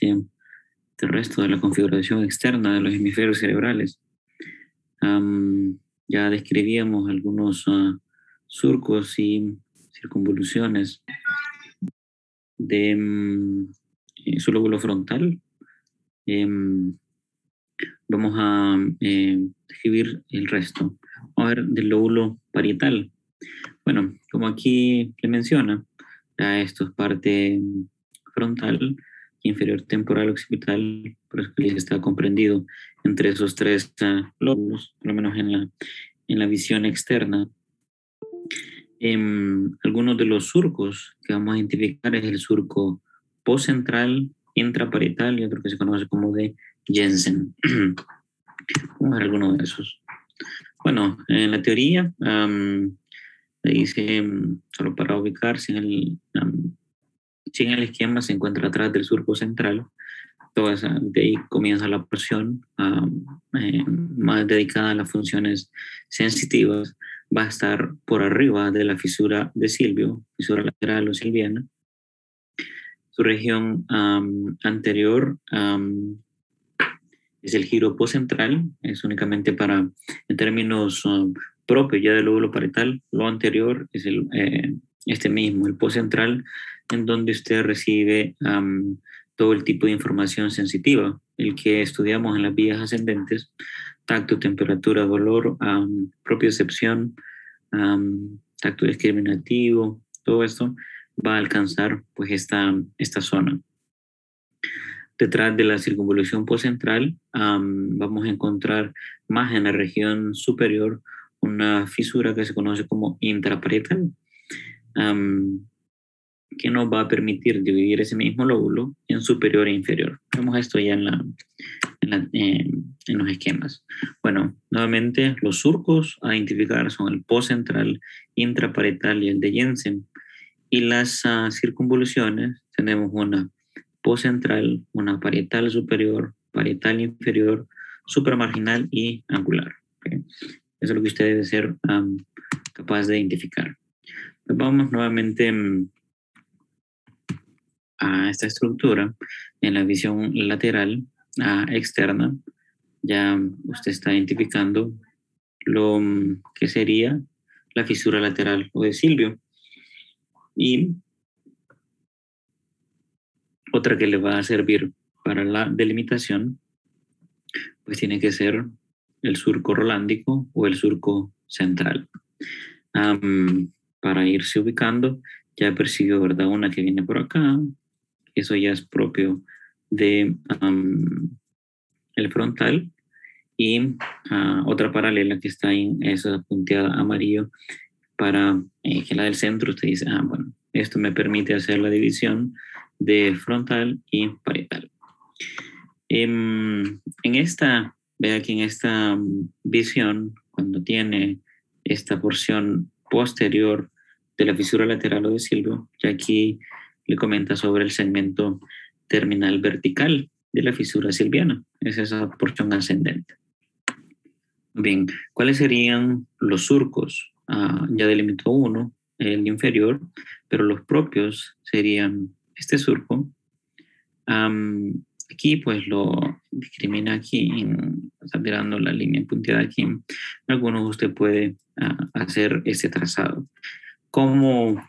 del resto de la configuración externa de los hemisferios cerebrales. Ya describíamos algunos surcos y circunvoluciones de su lóbulo frontal. Vamos a describir el resto. Vamos a ver del lóbulo parietal. Bueno, como aquí le menciona, ya esto es parte frontal, inferior temporal occipital, por eso que está comprendido entre esos tres lóbulos, por lo menos en la visión externa. Algunos de los surcos que vamos a identificar es el surco postcentral, intraparietal y otro que se conoce como de Jensen. Vamos a ver algunos de esos. Bueno, en la teoría dice, solo para ubicar, si en el esquema se encuentra atrás del surco central, de ahí comienza la porción más dedicada a las funciones sensitivas, va a estar por arriba de la fisura de Silvio, fisura lateral o silviana. Su región anterior es el giro postcentral, es únicamente para, en términos propios ya del lóbulo parietal, lo anterior es este mismo, el postcentral, en donde usted recibe todo el tipo de información sensitiva, el que estudiamos en las vías ascendentes, tacto, temperatura, dolor, propiocepción, tacto discriminativo, todo esto va a alcanzar pues esta zona. Detrás de la circunvolución postcentral vamos a encontrar más en la región superior una fisura que se conoce como intraparietal, que nos va a permitir dividir ese mismo lóbulo en superior e inferior. Vemos esto ya en los esquemas. Bueno, nuevamente los surcos a identificar son el postcentral, intraparietal y el de Jensen. Y las circunvoluciones tenemos una postcentral, una parietal superior, parietal inferior, supramarginal y angular. ¿Okay? Eso es lo que usted debe ser capaz de identificar. Pues vamos nuevamente a esta estructura en la visión lateral externa. Ya usted está identificando lo que sería la fisura lateral o de Silvio. Y otra que le va a servir para la delimitación, pues tiene que ser el surco rolándico o el surco central. Para irse ubicando, ya percibió, ¿verdad? Una que viene por acá, eso ya es propio de el frontal, y otra paralela que está en esa punteada amarillo para que la del centro. Usted dice, bueno, esto me permite hacer la división de frontal y parietal. Vea que en esta visión, cuando tiene esta porción posterior de la fisura lateral o de Silvio, ya aquí le comenta sobre el segmento terminal vertical de la fisura silviana, es esa porción ascendente. Bien, ¿cuáles serían los surcos? Ya delimitó uno, el inferior, pero los propios serían este surco. Aquí pues lo discrimina aquí, está tirando la línea punteada aquí. Algunos usted puede hacer este trazado. ¿Cómo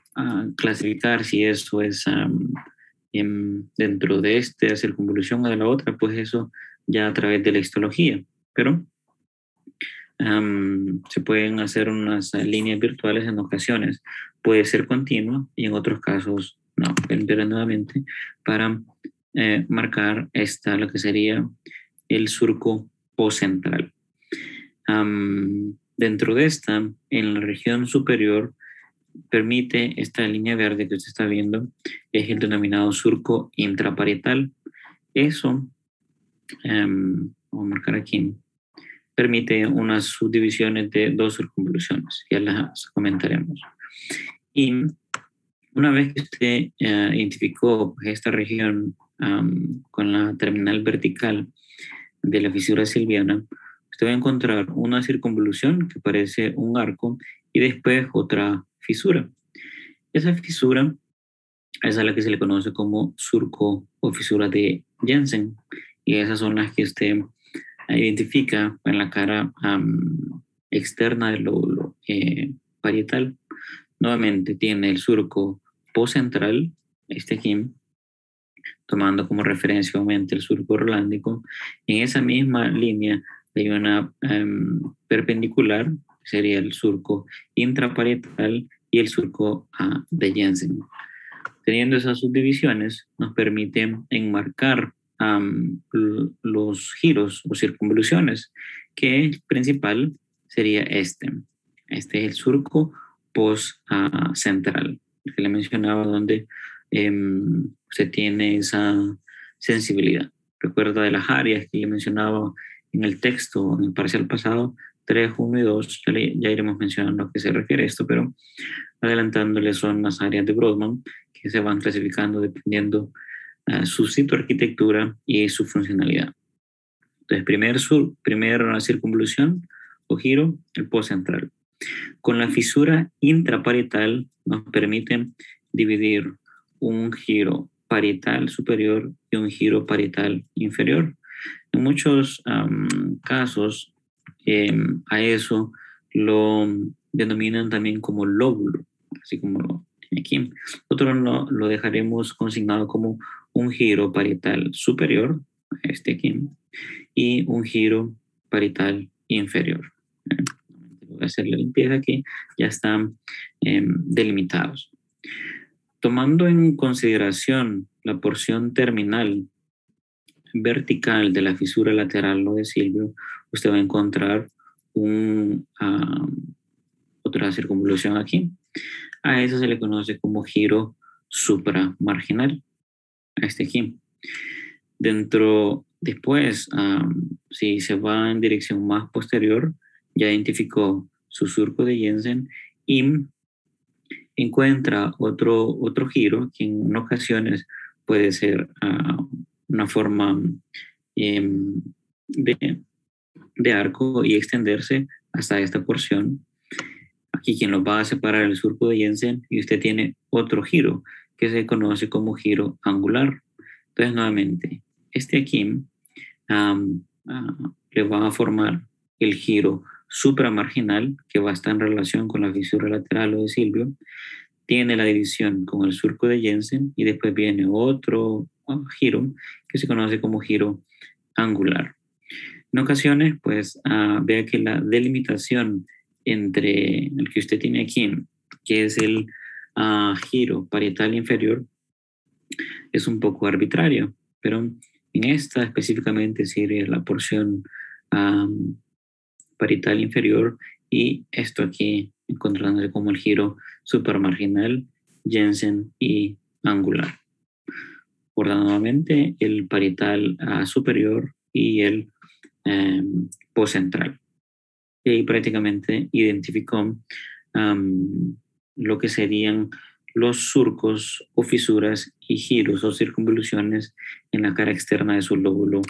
clasificar si eso es dentro de esta circunvolución o de la otra? Pues eso ya a través de la histología, pero se pueden hacer unas líneas virtuales en ocasiones. Puede ser continua y en otros casos no. Pero nuevamente para marcar lo que sería el surco postcentral. Dentro de esta, en la región superior, permite esta línea verde que usted está viendo, es el denominado surco intraparietal. Eso, vamos a marcar aquí, permite unas subdivisiones de dos circunvoluciones, ya las comentaremos. Y una vez que usted identificó esta región con la terminal vertical de la fisura silviana, usted va a encontrar una circunvolución que parece un arco y después otra fisura. Esa fisura es a la que se le conoce como surco o fisura de Jensen, y esas son las que usted identifica en la cara externa del lóbulo parietal. Nuevamente tiene el surco postcentral, este aquí, tomando como referencia obviamente el surco orlándico. En esa misma línea hay una perpendicular, que sería el surco intraparietal y el surco de Jensen. Teniendo esas subdivisiones, nos permiten enmarcar los giros o circunvoluciones, que el principal sería este. Este es el surco post-central, que le mencionaba, donde se tiene esa sensibilidad. Recuerda de las áreas que le mencionaba en el texto, en el parcial pasado, 3, 1 y 2, ya iremos mencionando a qué se refiere esto, pero adelantándole son las áreas de Brodmann, que se van clasificando dependiendo su sitio, arquitectura y su funcionalidad. Entonces, primera circunvolución o giro, el postcentral. Con la fisura intraparietal nos permiten dividir un giro parietal superior y un giro parietal inferior. En muchos casos, a eso lo denominan también como lóbulo, así como lo tiene aquí. Nosotros lo dejaremos consignado como un giro parietal superior, este aquí, y un giro parietal inferior. Voy a hacer la limpieza aquí, ya están delimitados. Tomando en consideración la porción terminal vertical de la fisura lateral o de Silvio, usted va a encontrar otra circunvolución aquí. A eso se le conoce como giro supramarginal, a este aquí. Después, si se va en dirección más posterior, ya identificó su surco de Jensen y encuentra otro giro que en ocasiones puede ser una forma de arco y extenderse hasta esta porción. Aquí quien lo va a separar el surco de Jensen, y usted tiene otro giro que se conoce como giro angular. Entonces, nuevamente, este aquí le va a formar el giro supramarginal, que va a estar en relación con la fisura lateral o de Silvio. Tiene la división con el surco de Jensen y después viene otro giro que se conoce como giro angular. En ocasiones, pues, vea que la delimitación entre el que usted tiene aquí, que es el giro parietal inferior, es un poco arbitrario, pero en esta específicamente sería la porción parietal inferior, y esto aquí encontrándose como el giro supermarginal, Jensen y angular. Recordando nuevamente el parietal superior y el postcentral. Y ahí prácticamente identificó lo que serían los surcos o fisuras y giros o circunvoluciones en la cara externa de su lóbulo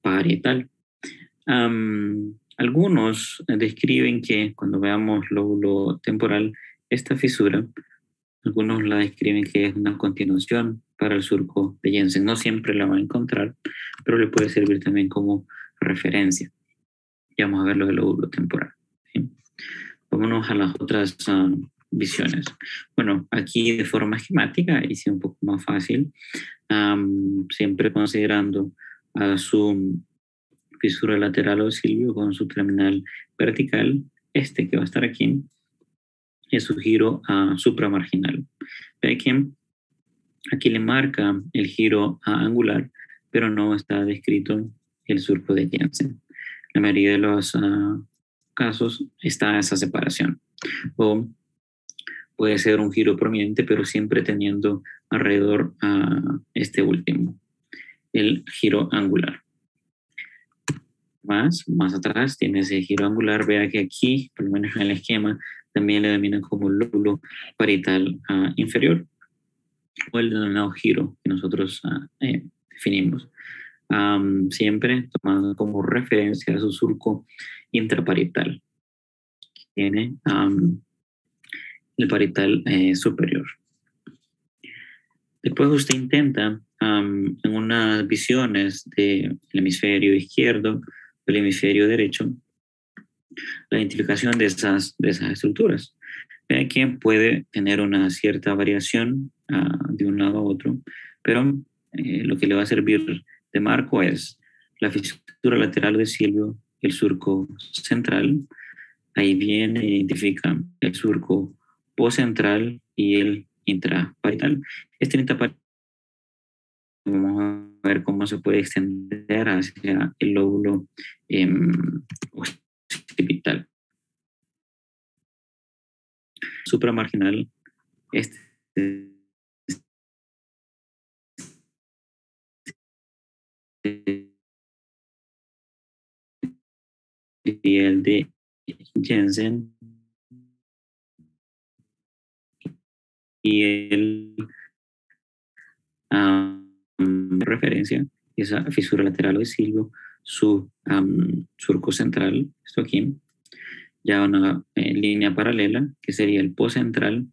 parietal. Algunos describen que cuando veamos lóbulo temporal, esta fisura, algunos la describen que es una continuación para el surco de Jensen. No siempre la va a encontrar, pero le puede servir también como referencia. Ya vamos a ver lo del lóbulo temporal. ¿Sí? Vámonos a las otras visiones. Bueno, aquí de forma esquemática hice un poco más fácil, siempre considerando a su fisura lateral o Silvio con su terminal vertical, este que va a estar aquí, es su giro supramarginal. Ve que aquí le marca el giro angular, pero no está descrito el surco de Jensen. La mayoría de los casos está esa separación. O puede ser un giro prominente, pero siempre teniendo alrededor este último, el giro angular. Más atrás tiene ese giro angular. Vea que aquí, por lo menos en el esquema, también le denominan como lóbulo parietal inferior, o el denominado giro que nosotros definimos. Siempre tomando como referencia a su surco intraparietal. Tiene el parietal superior. Después usted intenta en unas visiones del hemisferio izquierdo, del hemisferio derecho, la identificación de esas estructuras. Que puede tener una cierta variación de un lado a otro, pero lo que le va a servir de marco es la fisura lateral del silvio, el surco central. Ahí viene, identifica el surco poscentral y el intraparietal. Este intraparietal, vamos a ver cómo se puede extender hacia el lóbulo occipital. Supramarginal, este y el de Jensen y el referencia, esa fisura lateral del silvio, su surco central, esto aquí, ya una línea paralela, que sería el poscentral,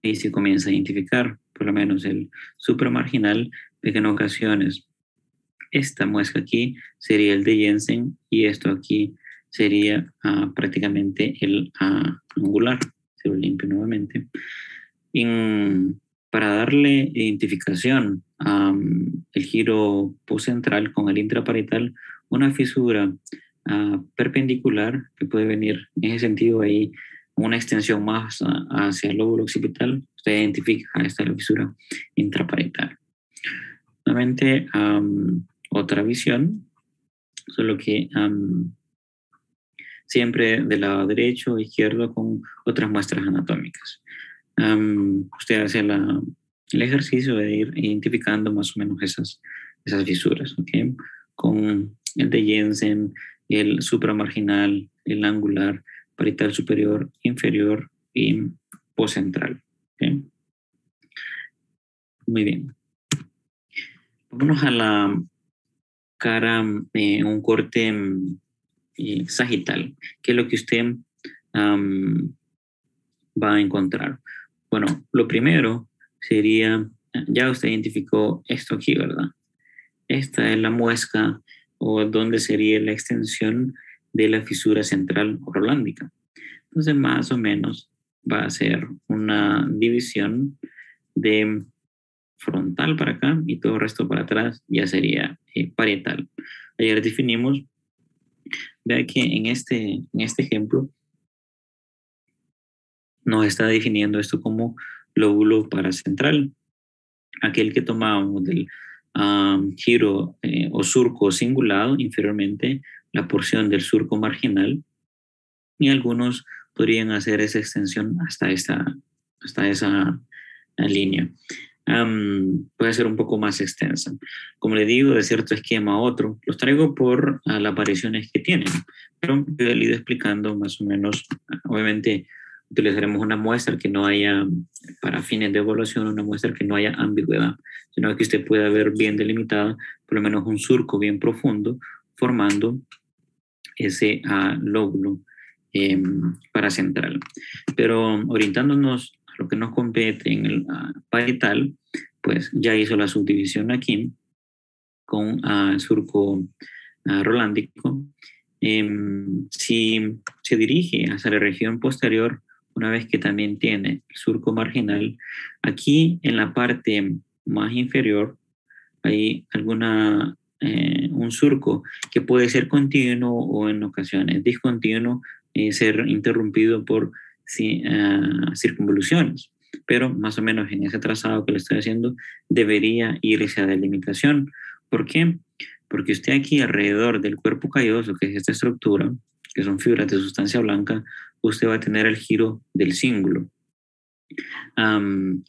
y se comienza a identificar, por lo menos el supramarginal, de que en ocasiones esta muesca aquí sería el de Jensen y esto aquí sería prácticamente el angular. Se lo limpio nuevamente. Para darle identificación el giro poscentral con el intraparietal, una fisura perpendicular que puede venir en ese sentido ahí, una extensión más hacia el lóbulo occipital, usted identifica, esta es la fisura intraparietal. Nuevamente, otra visión, solo que siempre del lado derecho o izquierdo con otras muestras anatómicas. Usted hace el ejercicio de ir identificando más o menos esas fisuras, ¿okay? Con el de Jensen, el supramarginal, el angular, parietal superior, inferior y poscentral. ¿Okay? Muy bien. Vámonos a la cara, un corte sagital, que es lo que usted va a encontrar. Bueno, lo primero sería, ya usted identificó esto aquí, ¿verdad? Esta es la muesca o donde sería la extensión de la fisura central orolándica. Entonces, más o menos va a ser una división de frontal para acá y todo el resto para atrás ya sería parietal. Ayer definimos, vea que en este ejemplo nos está definiendo esto como lóbulo paracentral, aquel que tomábamos del giro o surco cingulado inferiormente, la porción del surco marginal, y algunos podrían hacer esa extensión hasta esa línea. Puede ser un poco más extensa. Como le digo, de cierto esquema a otro, los traigo por las variaciones que tienen, pero yo he ido explicando más o menos, obviamente utilizaremos una muestra que no haya, para fines de evaluación, una muestra que no haya ambigüedad, sino que usted pueda ver bien delimitada, por lo menos un surco bien profundo, formando ese lóbulo paracentral. Pero orientándonos a lo que nos compete en el parietal, pues ya hizo la subdivisión aquí con surco rolándico. Si se dirige hacia la región posterior, una vez que también tiene el surco marginal, aquí en la parte más inferior hay un surco que puede ser continuo o en ocasiones discontinuo, ser interrumpido por circunvoluciones, pero más o menos en ese trazado que le estoy haciendo debería ir hacia delimitación. ¿Por qué? Porque usted aquí alrededor del cuerpo calloso, que es esta estructura, que son fibras de sustancia blanca, usted va a tener el giro del cíngulo,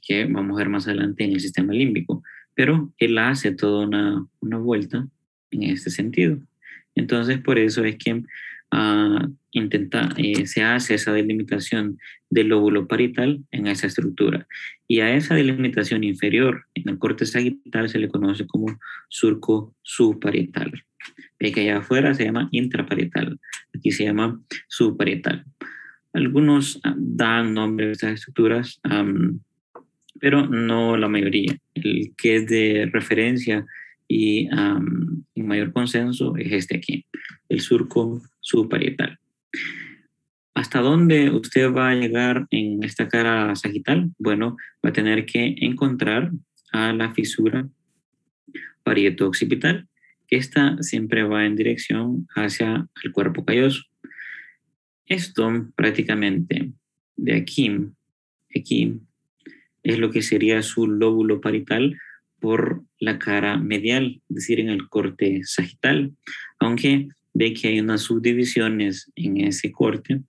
que vamos a ver más adelante en el sistema límbico, pero él hace toda una vuelta en este sentido. Entonces, por eso es que se hace esa delimitación del lóbulo parietal en esa estructura. Y a esa delimitación inferior en el corte sagital se le conoce como surco subparietal. Ve que allá afuera se llama intraparietal, aquí se llama subparietal. Algunos dan nombre a estas estructuras pero no la mayoría. El que es de referencia y mayor consenso es este aquí, el surco subparietal. ¿Hasta dónde usted va a llegar en esta cara sagital? Bueno, va a tener que encontrar a la fisura parieto-occipital, que esta siempre va en dirección hacia el cuerpo calloso. Esto prácticamente de aquí es lo que sería su lóbulo parietal por la cara medial, es decir, en el corte sagital, aunque ve que hay unas subdivisiones en ese corte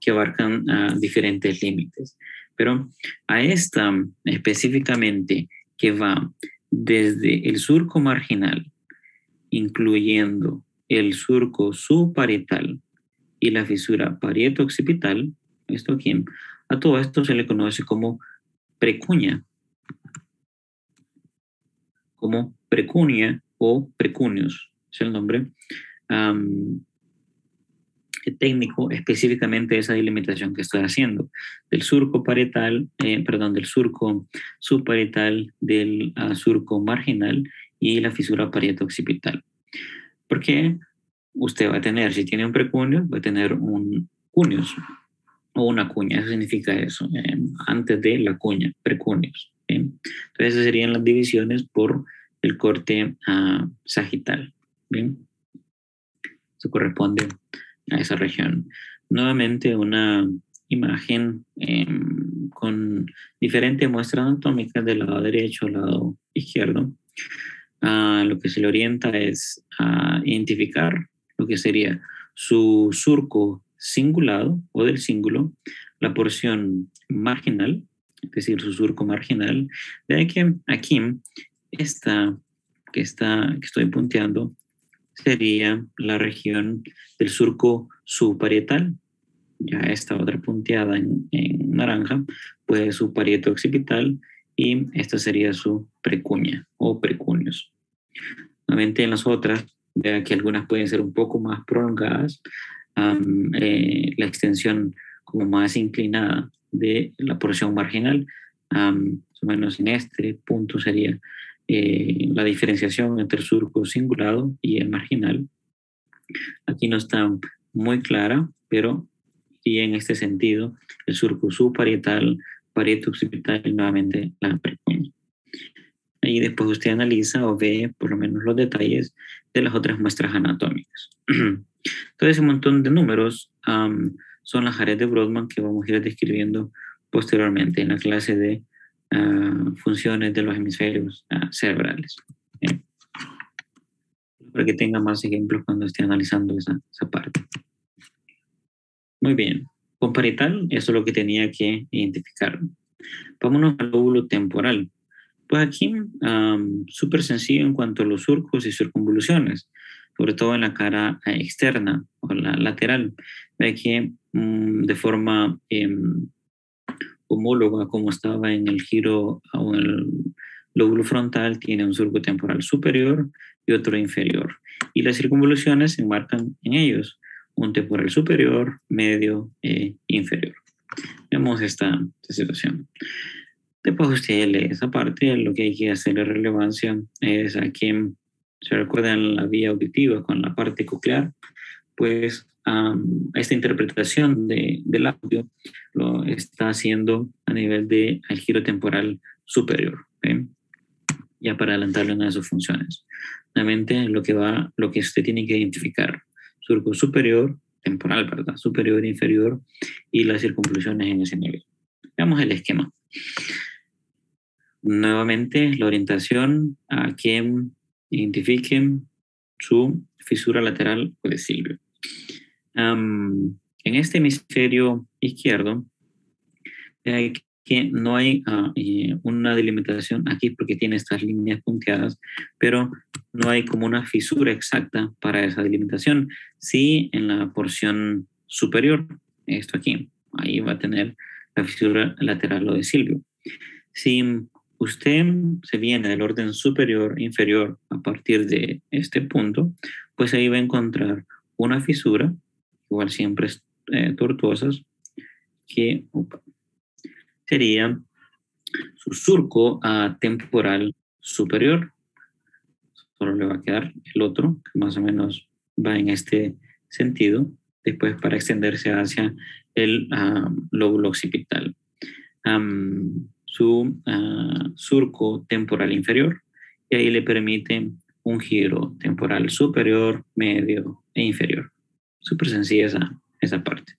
que abarcan diferentes límites. Pero a esta específicamente que va desde el surco marginal, incluyendo el surco subparietal y la fisura parieto-occipital, esto aquí, a todo esto se le conoce precunia, como precunia o precunius, es el nombre técnico específicamente de esa delimitación que estoy haciendo, del surco parietal, del surco subparietal, del surco marginal y la fisura parieto-occipital. Porque usted va a tener, si tiene un precunio, va a tener un cunius o una cuña, eso significa eso, antes de la cuña, precunius. Entonces esas serían las divisiones por el corte sagital. Bien, eso corresponde a esa región. Nuevamente una imagen con diferentes muestras anatómicas del lado derecho al lado izquierdo. Lo que se le orienta es a identificar lo que sería su surco cingulado o del cíngulo, la porción marginal, es decir, su surco marginal, de que aquí esta que estoy punteando sería la región del surco subparietal. Ya esta otra punteada en naranja, pues su parieto occipital, y esta sería su precuña o precunios. Nuevamente en las otras, vea que algunas pueden ser un poco más prolongadas, la extensión como más inclinada de la porción marginal, más o menos en este punto sería la diferenciación entre el surco cingulado y el marginal. Aquí no está muy clara, pero y en este sentido, el surco subparietal, parieto occipital y nuevamente la precuña. Ahí después usted analiza o ve por lo menos los detalles de las otras muestras anatómicas. Todo ese montón de números son las áreas de Brodmann que vamos a ir describiendo posteriormente en la clase de funciones de los hemisferios cerebrales. Para que tenga más ejemplos cuando esté analizando esa parte. Muy bien. Con parietal, eso es lo que tenía que identificar. Vámonos al lóbulo temporal. Pues aquí, súper sencillo en cuanto a los surcos y circunvoluciones, sobre todo en la cara externa o la lateral. Ve que de forma homóloga, como estaba en el giro o en el lóbulo frontal, tiene un surco temporal superior y otro inferior. Y las circunvoluciones se enmarcan en ellos, un temporal superior, medio e inferior. Vemos esta situación. Después usted lee esa parte, lo que hay que hacerle relevancia es a quien se recuerdan la vía auditiva con la parte coclear, pues esta interpretación del audio lo está haciendo a nivel del giro temporal superior, ya para adelantarle una de sus funciones. Nuevamente, lo que usted tiene que identificar, surco superior, temporal, ¿verdad? Superior, inferior, y las circunvoluciones en ese nivel. Veamos el esquema. Nuevamente, la orientación a quien identifiquen su fisura lateral o de Silvio. En este hemisferio izquierdo, hay que no hay una delimitación aquí porque tiene estas líneas punteadas, pero no hay como una fisura exacta para esa delimitación. Sí, en la porción superior, esto aquí, ahí va a tener la fisura lateral o de Silvio. Si usted se viene del orden superior inferior a partir de este punto, pues ahí va a encontrar una fisura, igual siempre tortuosas, que sería su surco temporal superior. Solo le va a quedar el otro, que más o menos va en este sentido, después para extenderse hacia el lóbulo occipital. Su surco temporal inferior, y ahí le permite un giro temporal superior, medio e inferior. Súper sencilla esa parte.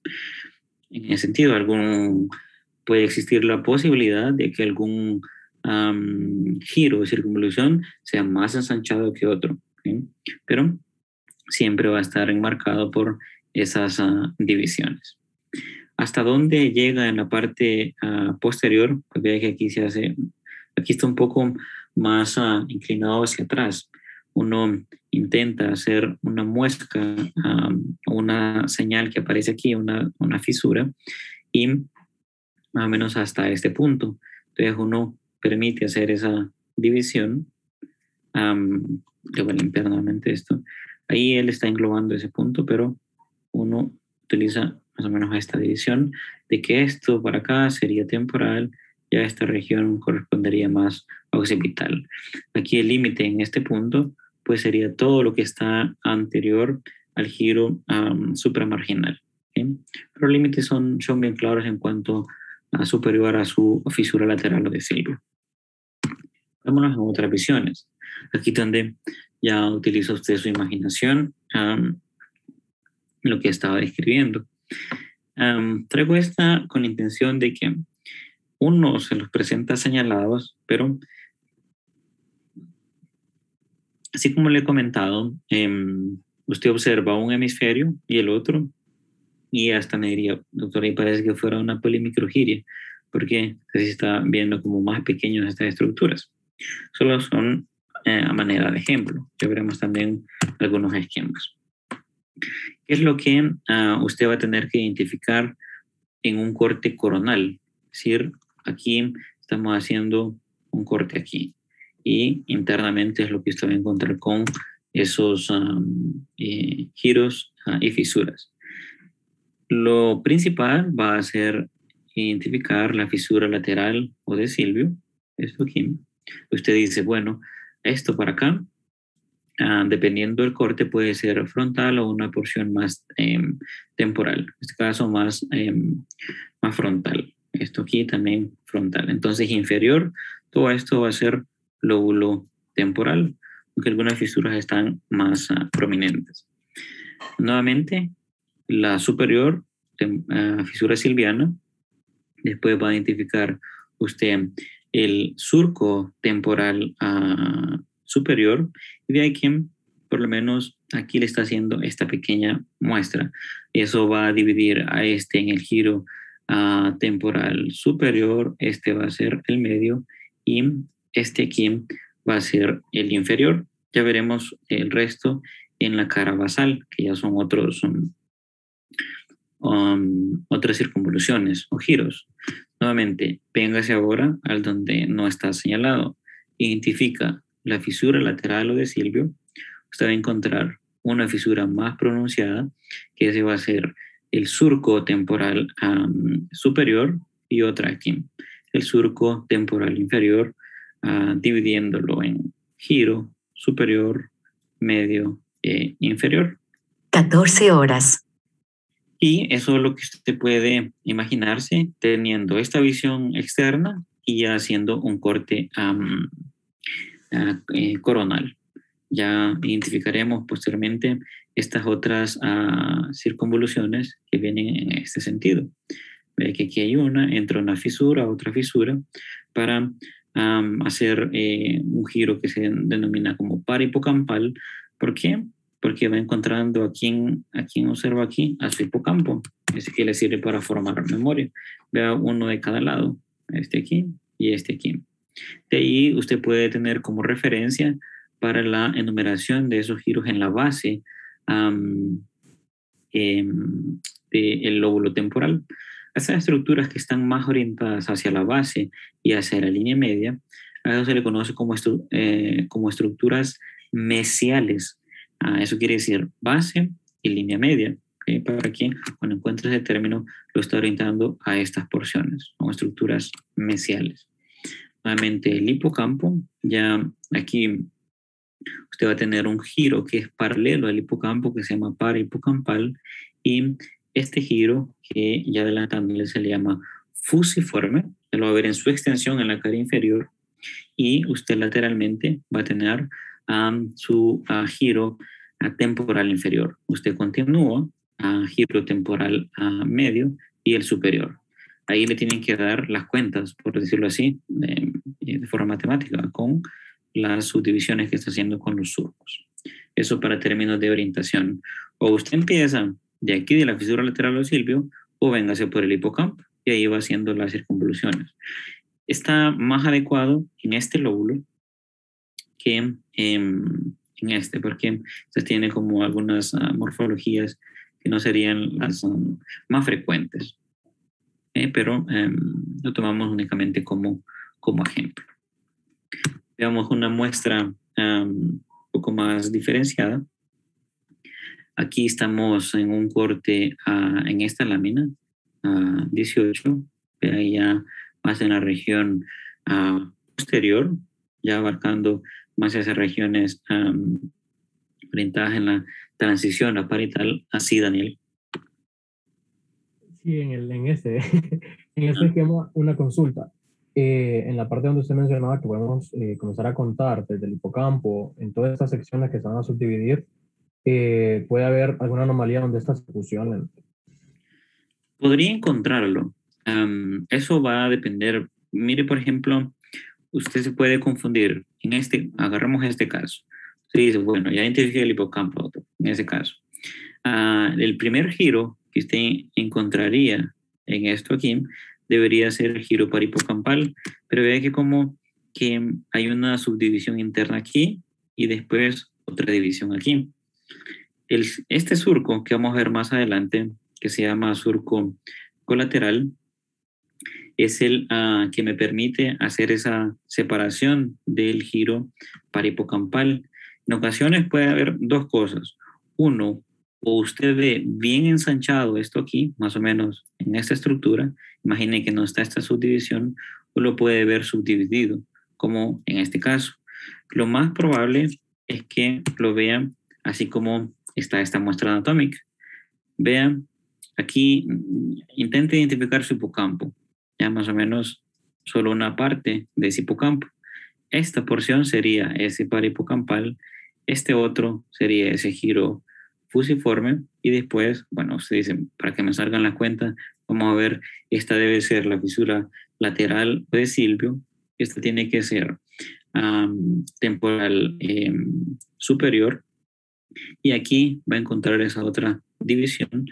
En ese sentido, puede existir la posibilidad de que algún giro de circunvolución sea más ensanchado que otro, ¿sí? Pero siempre va a estar enmarcado por esas divisiones. ¿Hasta dónde llega en la parte posterior? Pues vea que aquí está un poco más inclinado hacia atrás. Uno intenta hacer una muesca, una señal que aparece aquí, una fisura, y más o menos hasta este punto. Entonces uno permite hacer esa división. Le voy a limpiar nuevamente esto. Ahí él está englobando ese punto, pero uno utiliza más o menos esta división de que esto para acá sería temporal, ya esta región correspondería más a occipital. Aquí el límite en este punto pues sería todo lo que está anterior al giro supramarginal, ¿sí? Pero los límites son bien claros en cuanto a superior a su fisura lateral o de silvio. Vámonos en otras visiones. Aquí donde ya utiliza usted su imaginación, lo que estaba describiendo. Traigo esta con la intención de que uno se los presenta señalados, pero así como le he comentado, usted observa un hemisferio y el otro, y hasta me diría, doctora, y parece que fuera una polimicrogiria, porque se está viendo como más pequeños estas estructuras. Solo son a manera de ejemplo. Ya veremos también algunos esquemas. ¿Qué es lo que usted va a tener que identificar en un corte coronal? Es decir, aquí estamos haciendo un corte aquí y internamente es lo que usted va a encontrar con esos giros y fisuras. Lo principal va a ser identificar la fisura lateral o de silvio. Esto aquí. Usted dice, bueno, esto para acá, dependiendo del corte, puede ser frontal o una porción más temporal. En este caso, más frontal. Esto aquí también frontal. Entonces, inferior, todo esto va a ser lóbulo temporal, aunque algunas fisuras están más prominentes. Nuevamente, la superior, fisura silviana. Después va a identificar usted el surco temporal superior, y de ahí que por lo menos aquí le está haciendo esta pequeña muestra. Eso va a dividir a este en el giro temporal superior, este va a ser el medio y este aquí va a ser el inferior. Ya veremos el resto en la cara basal, que ya son otras circunvoluciones o giros. Nuevamente, véngase ahora al donde no está señalado. Identifica la fisura lateral o de silvio. Usted va a encontrar una fisura más pronunciada, que ese va a ser el surco temporal superior, y otra aquí, el surco temporal inferior, dividiéndolo en giro superior, medio e inferior. 14 horas. Y eso es lo que usted puede imaginarse teniendo esta visión externa y haciendo un corte coronal. Ya identificaremos posteriormente estas otras circunvoluciones que vienen en este sentido. Ve que aquí hay entre una fisura, otra fisura, para hacer un giro que se denomina como parahipocampal. ¿Por qué? Porque va encontrando a quien observa aquí, a su hipocampo. Ese que le sirve para formar memoria. Vea uno de cada lado, este aquí y este aquí. De ahí usted puede tener como referencia para la enumeración de esos giros en la base del lóbulo temporal. Esas estructuras que están más orientadas hacia la base y hacia la línea media, a eso se le conoce como estructuras mesiales. Eso quiere decir base y línea media. ¿ok? Para que cuando encuentre ese término lo está orientando a estas porciones, son estructuras mesiales. Nuevamente el hipocampo, ya aquí usted va a tener un giro que es paralelo al hipocampo, que se llama parahipocampal, y este giro, que ya adelantándole se le llama fusiforme, lo va a ver en su extensión en la cara inferior, y usted lateralmente va a tener su giro temporal inferior. Usted continúa a giro temporal medio y el superior. Ahí le tienen que dar las cuentas, por decirlo así, de forma matemática, con las subdivisiones que está haciendo con los surcos. Eso para términos de orientación. O usted empieza de aquí de la fisura lateral o silvio, o véngase por el hipocampo, y ahí va haciendo las circunvoluciones. Está más adecuado en este lóbulo que en este, porque se tiene como algunas morfologías que no serían las más frecuentes. Pero lo tomamos únicamente como ejemplo. Veamos una muestra un poco más diferenciada. Aquí estamos en un corte en esta lámina, 18, ahí ya más en la región posterior, ya abarcando más esas regiones orientadas en la transición a parietal. Así, Daniel. Sí, en este esquema, una consulta. En la parte donde usted mencionaba que podemos comenzar a contar desde el hipocampo, en todas estas secciones que se van a subdividir, ¿puede haber alguna anomalía donde estas se fusionen? Podría encontrarlo. Eso va a depender. Mire, por ejemplo, usted se puede confundir. Agarramos este caso. Se dice, bueno, ya identifiqué el hipocampo, en ese caso. El primer giro que usted encontraría en esto aquí debería ser el giro parihipocampal, pero vea que hay una subdivisión interna aquí y después otra división aquí. Este surco que vamos a ver más adelante, que se llama surco colateral, es el que me permite hacer esa separación del giro parihipocampal. En ocasiones puede haber dos cosas. Uno, o usted ve bien ensanchado esto aquí, más o menos en esta estructura, imagine que no está esta subdivisión, o lo puede ver subdividido, como en este caso. Lo más probable es que lo vean así como está esta muestra anatómica. Vean, aquí intente identificar su hipocampo, ya más o menos solo una parte de ese hipocampo. Esta porción sería ese parihipocampal, este otro sería ese giro fusiforme, y después, bueno, ustedes dicen, para que me salgan las cuentas, vamos a ver, esta debe ser la fisura lateral de silvio, esta tiene que ser temporal superior, y aquí va a encontrar esa otra división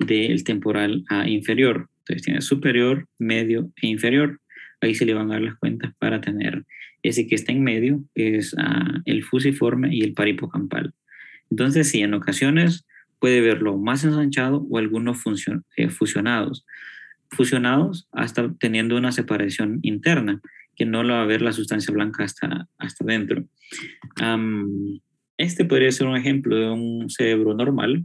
del temporal inferior. Entonces tiene superior, medio e inferior. Ahí se le van a dar las cuentas para tener ese que está en medio, que es el fusiforme y el parihipocampal. Entonces, sí, en ocasiones puede verlo más ensanchado o algunos fusionados. Fusionados hasta teniendo una separación interna, que no lo va a ver la sustancia blanca hasta dentro. Este podría ser un ejemplo de un cerebro normal.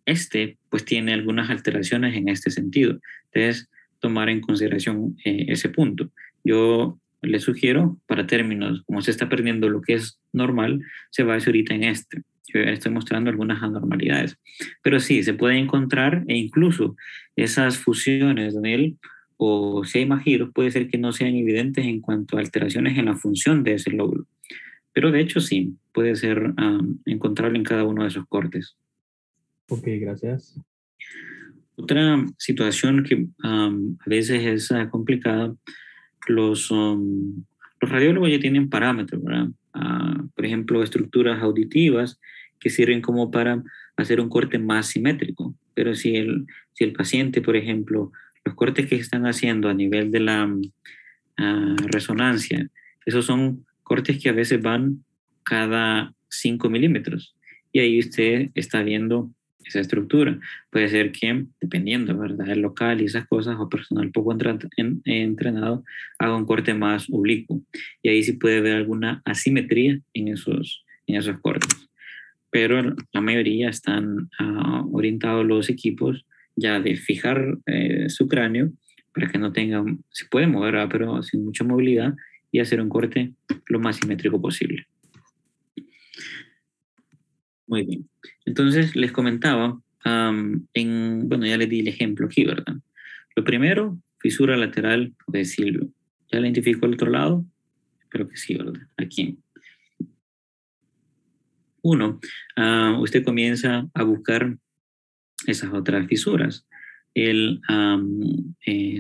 Este, pues, tiene algunas alteraciones en este sentido. Entonces, tomar en consideración ese punto. Yo le sugiero, para términos, como se está perdiendo lo que es normal, se va a hacer ahorita en este. Yo estoy mostrando algunas anormalidades. Pero sí, se puede encontrar, e incluso esas fusiones, Daniel, o si hay más giros, puede ser que no sean evidentes en cuanto a alteraciones en la función de ese lóbulo. Pero de hecho sí, puede ser encontrable en cada uno de esos cortes. Ok, gracias. Otra situación que a veces es complicada, los radiólogos ya tienen parámetros, ¿verdad? Por ejemplo, estructuras auditivas que sirven como para hacer un corte más simétrico. Pero si el paciente, por ejemplo, los cortes que están haciendo a nivel de la resonancia, esos son cortes que a veces van cada 5 milímetros. Y ahí usted está viendo esa estructura. Puede ser que, dependiendo, ¿verdad?, el local y esas cosas, o personal poco entrenado, haga un corte más oblicuo. Y ahí sí puede ver alguna asimetría en esos cortes. pero la mayoría están orientados los equipos ya de fijar su cráneo para que no tengan, se puede mover, ¿verdad? Pero sin mucha movilidad, y hacer un corte lo más simétrico posible. Muy bien. Entonces les comentaba, bueno, ya les di el ejemplo aquí, ¿verdad? Lo primero, fisura lateral de Silvio. ¿Ya la identificó el otro lado? Espero que sí, ¿verdad? Aquí. Uno, usted comienza a buscar esas otras fisuras. El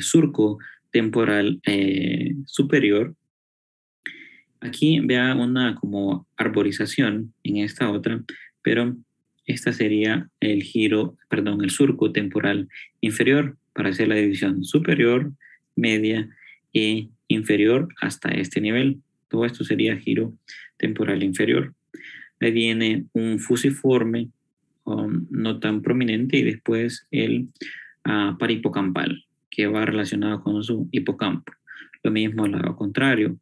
surco temporal superior. Aquí vea una como arborización en esta otra, pero esta sería el giro, perdón, el surco temporal inferior para hacer la división superior, media e inferior hasta este nivel. Todo esto sería giro temporal inferior. Ahí viene un fusiforme no tan prominente y después el paripocampal, que va relacionado con su hipocampo. Lo mismo al lado contrario,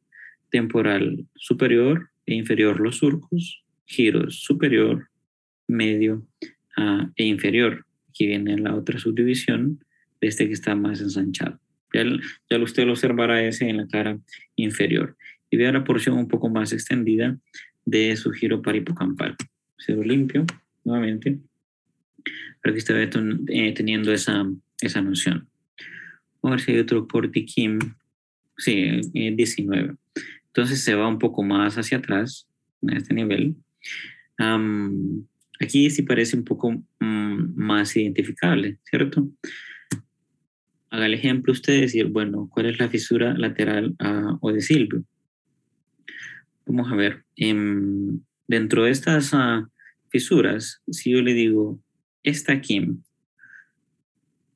temporal superior e inferior los surcos, giros superior, medio e inferior. Aquí viene la otra subdivisión de este que está más ensanchado. Ya usted lo observará ese en la cara inferior. Y vea la porción un poco más extendida de su giro paripocampal. Cero limpio, nuevamente, para que usted vaya teniendo esa noción. Vamos a ver si hay otro corte aquí. Sí, 19. Entonces se va un poco más hacia atrás, en este nivel. Aquí sí parece un poco más identificable, ¿cierto? Haga el ejemplo usted, decir, bueno, ¿cuál es la fisura lateral o de Silvio? Vamos a ver. Dentro de estas fisuras, si yo le digo, esta aquí,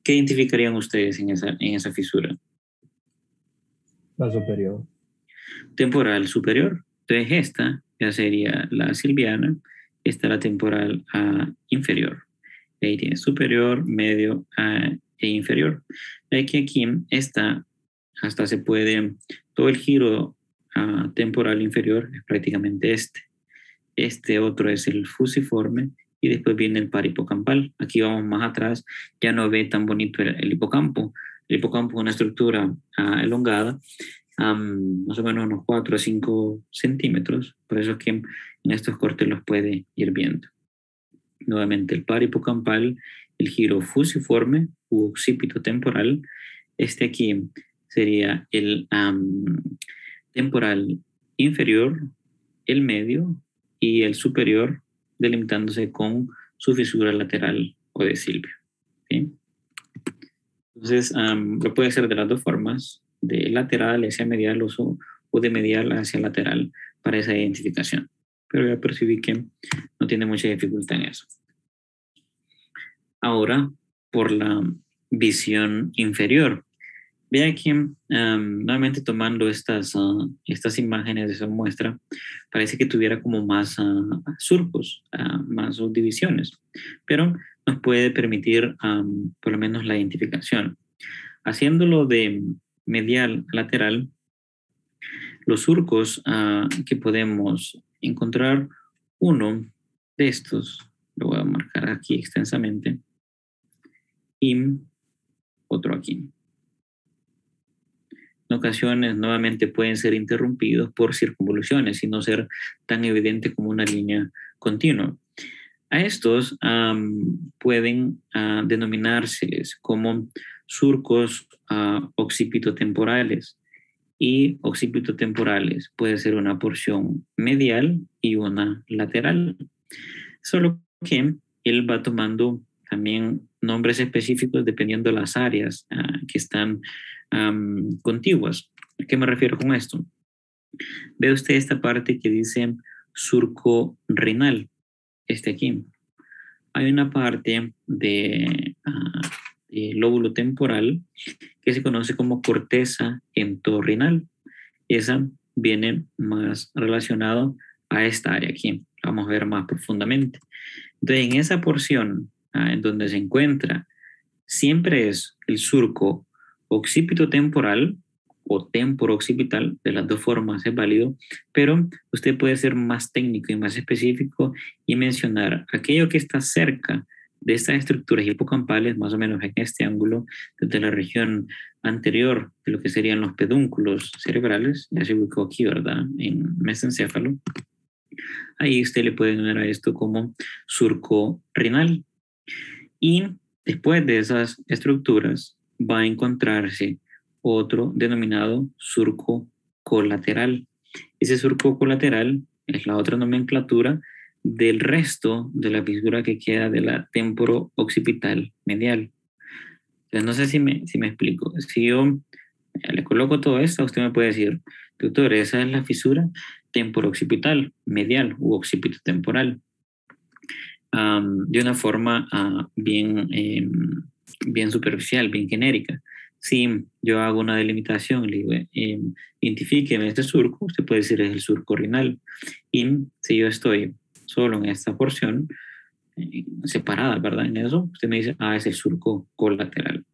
¿qué identificarían ustedes en esa fisura? La superior. Temporal superior. Entonces esta ya sería la silviana, esta la temporal inferior. Ahí tiene superior, medio e inferior. Aquí esta hasta se puede, todo el giro temporal inferior es prácticamente este. Este otro es el fusiforme y después viene el paripocampal. Aquí vamos más atrás, ya no ve tan bonito el hipocampo. El hipocampo es una estructura elongada, más o menos unos 4 a 5 centímetros, por eso es que en estos cortes los puede ir viendo. Nuevamente el paripocampal, el giro fusiforme u occipito temporal. Este aquí sería el temporal inferior, el medio y el superior, delimitándose con su fisura lateral o de Silvio. ¿Sí? Entonces, lo puede hacer de las dos formas, de lateral hacia medial o de medial hacia lateral para esa identificación. Pero ya percibí que no tiene mucha dificultad en eso. Ahora, por la visión inferior. Ve aquí, nuevamente tomando estas imágenes de esa muestra, parece que tuviera como más surcos, más subdivisiones, pero nos puede permitir por lo menos la identificación. Haciéndolo de medial a lateral, los surcos que podemos encontrar, uno de estos, lo voy a marcar aquí extensamente, y otro aquí. En ocasiones nuevamente pueden ser interrumpidos por circunvoluciones y no ser tan evidente como una línea continua. A estos pueden denominarse como surcos occipitotemporales, y occipitotemporales puede ser una porción medial y una lateral. Solo que él va tomando también nombres específicos dependiendo de las áreas que están contiguas. ¿A qué me refiero con esto? Ve usted esta parte que dice surco renal, este aquí. Hay una parte de lóbulo temporal que se conoce como corteza entorrinal. Esa viene más relacionado a esta área aquí. Vamos a ver más profundamente. Entonces, en esa porción en donde se encuentra, siempre es el surco occipitotemporal o temporo-occipital, de las dos formas es válido, pero usted puede ser más técnico y más específico y mencionar aquello que está cerca de estas estructuras hipocampales, más o menos en este ángulo, desde la región anterior de lo que serían los pedúnculos cerebrales, ya se ubicó aquí, ¿verdad? En mesencéfalo. Ahí usted le puede denominar a esto como surco renal. Y después de esas estructuras va a encontrarse otro denominado surco colateral. Ese surco colateral es la otra nomenclatura del resto de la fisura que queda de la temporo-occipital medial. Entonces, no sé si me explico. Si yo le coloco todo esto, usted me puede decir, doctor, esa es la fisura temporo-occipital medial u occipitotemporal. De una forma bien superficial, bien genérica. Si yo hago una delimitación, le digo, identifíqueme este surco, usted puede decir es el surco renal. Y si yo estoy solo en esta porción, separada, ¿verdad? En eso, usted me dice, es el surco colateral.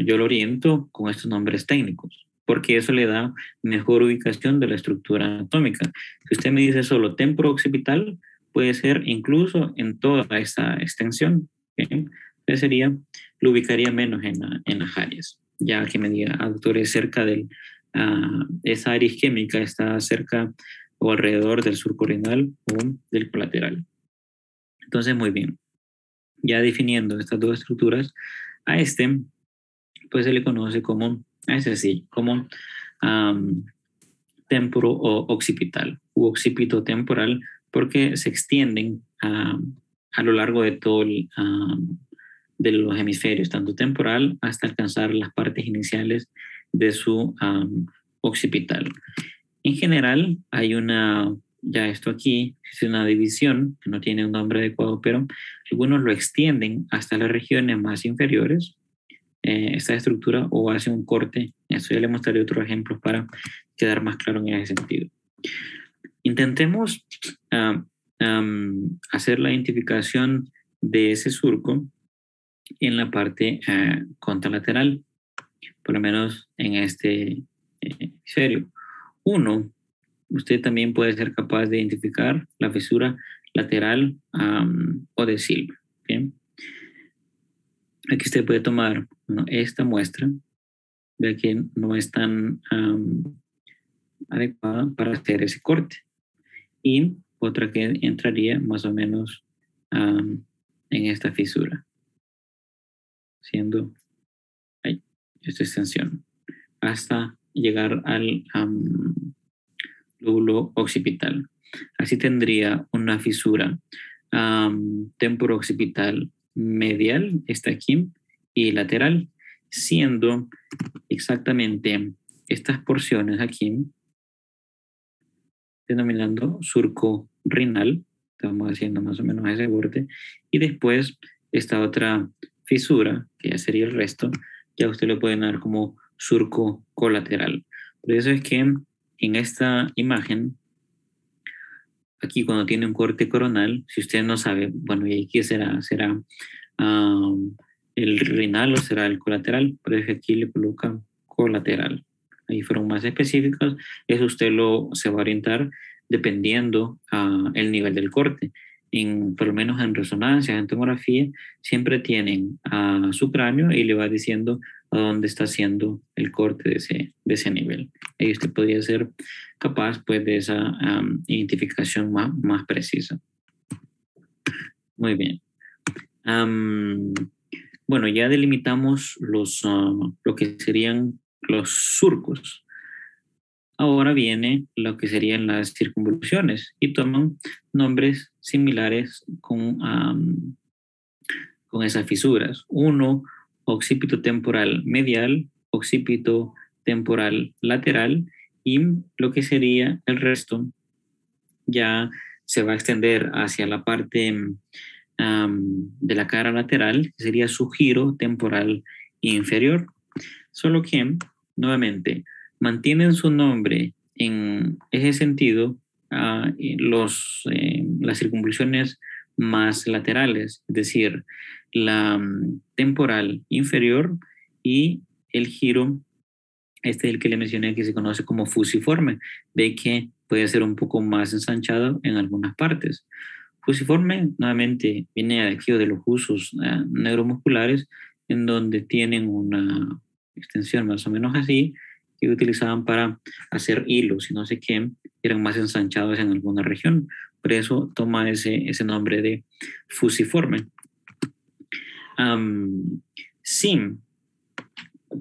Yo lo oriento con estos nombres técnicos, porque eso le da mejor ubicación de la estructura anatómica. Si usted me dice solo temporo-occipital, puede ser incluso en toda esta extensión. ¿Okay? Entonces lo ubicaría menos en las áreas. Ya que me diga, doctor, es cerca esa área isquémica está cerca o alrededor del surco renal o del colateral. Entonces, muy bien. Ya definiendo estas dos estructuras, a pues se le conoce como, como temporo o occipital u occipito temporal, porque se extienden a lo largo de todo de los hemisferios, tanto temporal hasta alcanzar las partes iniciales de su occipital. En general, hay ya esto aquí, es una división que no tiene un nombre adecuado, pero algunos lo extienden hasta las regiones más inferiores, esta estructura, o hace un corte. Eso ya le mostraré otros ejemplos para quedar más claro en ese sentido. Intentemos hacer la identificación de ese surco en la parte contralateral, por lo menos en este hemisferio. Usted también puede ser capaz de identificar la fisura lateral o de Silva. ¿Bien? Aquí usted puede tomar esta muestra, vea que no es tan adecuada para hacer ese corte. Y otra que entraría más o menos en esta fisura, siendo esta extensión, hasta llegar al lóbulo occipital. Así tendría una fisura temporo-occipital medial, está aquí, y lateral, siendo exactamente estas porciones aquí, denominando surco renal, estamos haciendo más o menos ese borde, y después esta otra fisura, que ya sería el resto, ya usted lo puede dar como surco colateral. Por eso es que en esta imagen, aquí cuando tiene un corte coronal, si usted no sabe, bueno, ¿y aquí será el renal o será el colateral? Pero es que aquí le coloca colateral. Ahí fueron más específicos. Eso usted se va a orientar dependiendo el nivel del corte. Por lo menos en resonancia, en tomografía, siempre tienen su cráneo y le va diciendo a dónde está haciendo el corte de ese nivel. Ahí usted podría ser capaz pues, de esa identificación más precisa. Muy bien. Bueno, ya delimitamos lo que serían los surcos. Ahora viene lo que serían las circunvoluciones y toman nombres similares con esas fisuras. Uno, occipito temporal medial, occipito temporal lateral, y lo que sería el resto ya se va a extender hacia la parte de la cara lateral, que sería su giro temporal inferior. Solo que, nuevamente, mantienen su nombre en ese sentido las circunvoluciones más laterales, es decir, la temporal inferior y el giro Este es el que le mencioné que se conoce como fusiforme. Ve que puede ser un poco más ensanchado en algunas partes. Fusiforme nuevamente viene de aquí o de los usos neuromusculares en donde tienen una extensión más o menos así que utilizaban para hacer hilos y no sé qué, eran más ensanchados en alguna región. Por eso toma ese nombre de fusiforme. SIM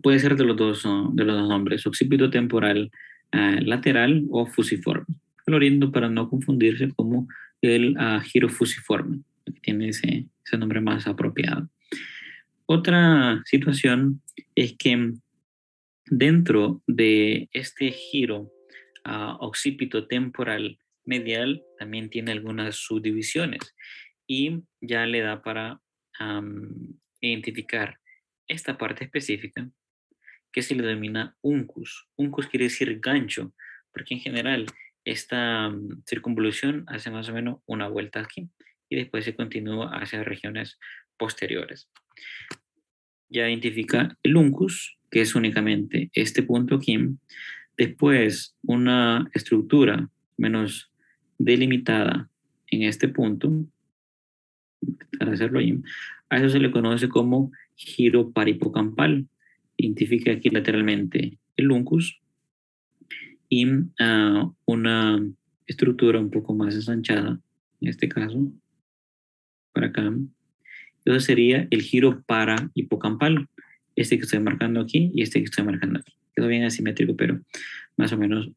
puede ser de los dos nombres, occipito temporal lateral o fusiforme. Lo oriento para no confundirse como el giro fusiforme, que tiene ese nombre más apropiado. Otra situación es que dentro de este giro occipito temporal medial también tiene algunas subdivisiones y ya le da para identificar esta parte específica que se le denomina uncus. Uncus quiere decir gancho, porque en general esta circunvolución hace más o menos una vuelta aquí y después se continúa hacia regiones posteriores. Ya identifica el uncus, que es únicamente este punto aquí. Después una estructura menos delimitada en este punto, para hacerlo ahí, a eso se le conoce como giro paripocampal. Identifica aquí lateralmente el uncus y una estructura un poco más ensanchada, en este caso, para acá. Entonces sería el giro para hipocampal, este que estoy marcando aquí y este que estoy marcando aquí. Quedó bien asimétrico, pero más o menos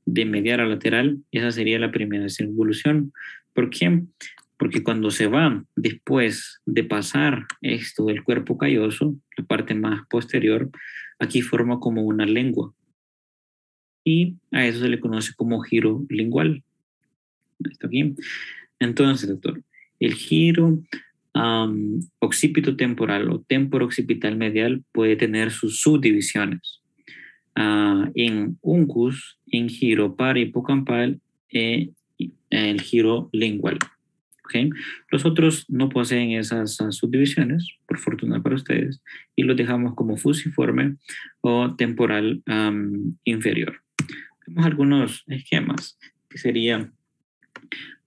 de medial a lateral, esa sería la primera circunvolución. ¿Por qué? Porque cuando se va después de pasar esto del cuerpo calloso, la parte más posterior, aquí forma como una lengua. Y a eso se le conoce como giro lingual. ¿Está aquí? Entonces, doctor, el giro occipito temporal o temporo-occipital medial puede tener sus subdivisiones. En uncus, en giro para-hipocampal, el giro lingual. ¿Okay? Los otros no poseen esas subdivisiones, por fortuna para ustedes, y los dejamos como fusiforme o temporal inferior. Tenemos algunos esquemas que sería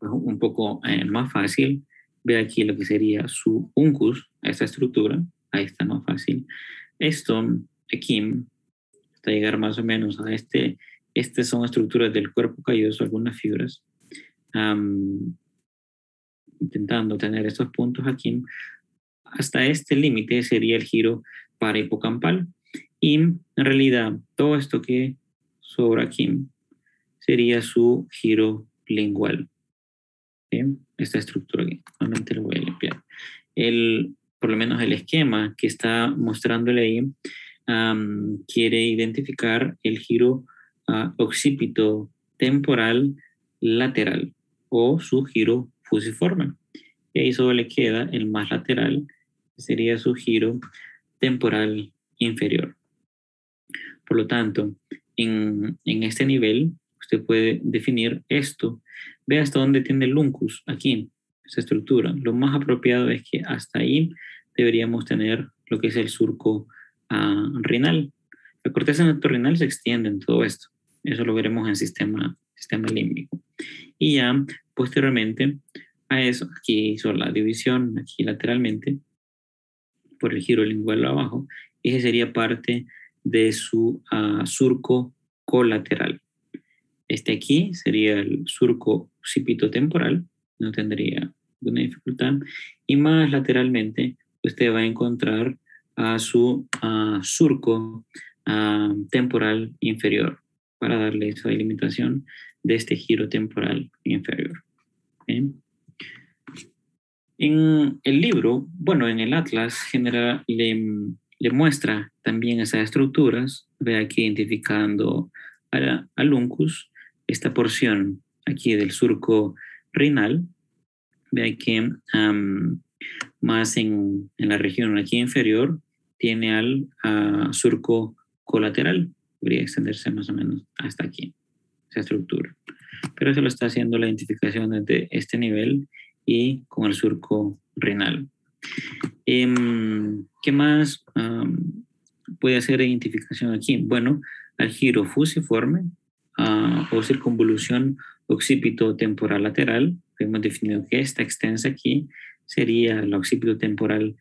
un poco más fácil. Ve aquí lo que sería su uncus, esta estructura, ahí está más fácil. Esto aquí, hasta llegar más o menos a estas son estructuras del cuerpo calloso, algunas fibras, intentando tener estos puntos aquí. Hasta este límite sería el giro para hipocampal. Y en realidad, todo esto que sobra aquí sería su giro lingual. ¿Sí? Esta estructura aquí, nuevamente lo voy a limpiar. Por lo menos el esquema que está mostrándole ahí quiere identificar el giro occipito temporal lateral o su giro fusiforme. Y ahí solo le queda el más lateral, que sería su giro temporal inferior. Por lo tanto, en este nivel, usted puede definir esto. Ve hasta dónde tiene el uncus, aquí, esta estructura. Lo más apropiado es que hasta ahí deberíamos tener lo que es el surco renal. La corteza renal se extiende en todo esto. Eso lo veremos en sistema límbico. Y ya posteriormente a eso, aquí hizo la división, aquí lateralmente, por el giro lingual abajo, ese sería parte de su surco colateral. Este aquí sería el surco occipitotemporal, no tendría ninguna dificultad. Y más lateralmente, usted va a encontrar su surco temporal inferior para darle esa delimitación de este giro temporal inferior. ¿Okay? En el libro, bueno, en el Atlas general le muestra también esas estructuras. Ve aquí identificando al uncus, esta porción aquí del surco renal. Ve que más en la región aquí inferior tiene al surco colateral. Debería extenderse más o menos hasta aquí, esa estructura. Pero se lo está haciendo la identificación desde este nivel y con el surco renal. ¿Qué más puede hacer identificación aquí? Bueno, al giro fusiforme o circunvolución occipito-temporal lateral, hemos definido que esta extensa aquí sería la occipito-temporal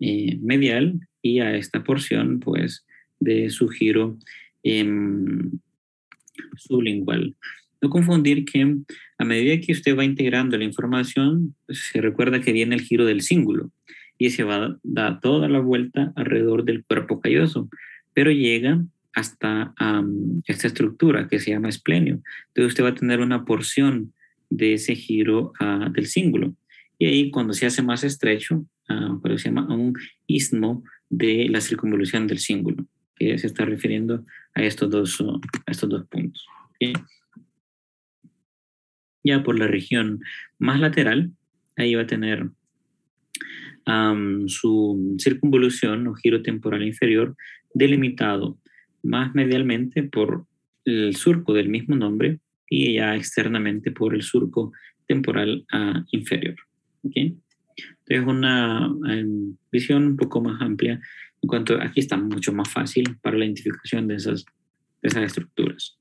medial, y a esta porción, pues, de su giro sublingual. No confundir que a medida que usted va integrando la información, pues, se recuerda que viene el giro del cíngulo y se va a dar toda la vuelta alrededor del cuerpo calloso, pero llega hasta esta estructura que se llama esplenio. Entonces usted va a tener una porción de ese giro del cíngulo. Y ahí, cuando se hace más estrecho, pues se llama un istmo de la circunvolución del cíngulo, que se está refiriendo a estos dos puntos. ¿Sí? Ya por la región más lateral, ahí va a tener su circunvolución o giro temporal inferior delimitado más medialmente por el surco del mismo nombre y ya externamente por el surco temporal inferior. ¿Okay? Entonces, una visión un poco más amplia en cuanto aquí está mucho más fácil para la identificación de esas estructuras.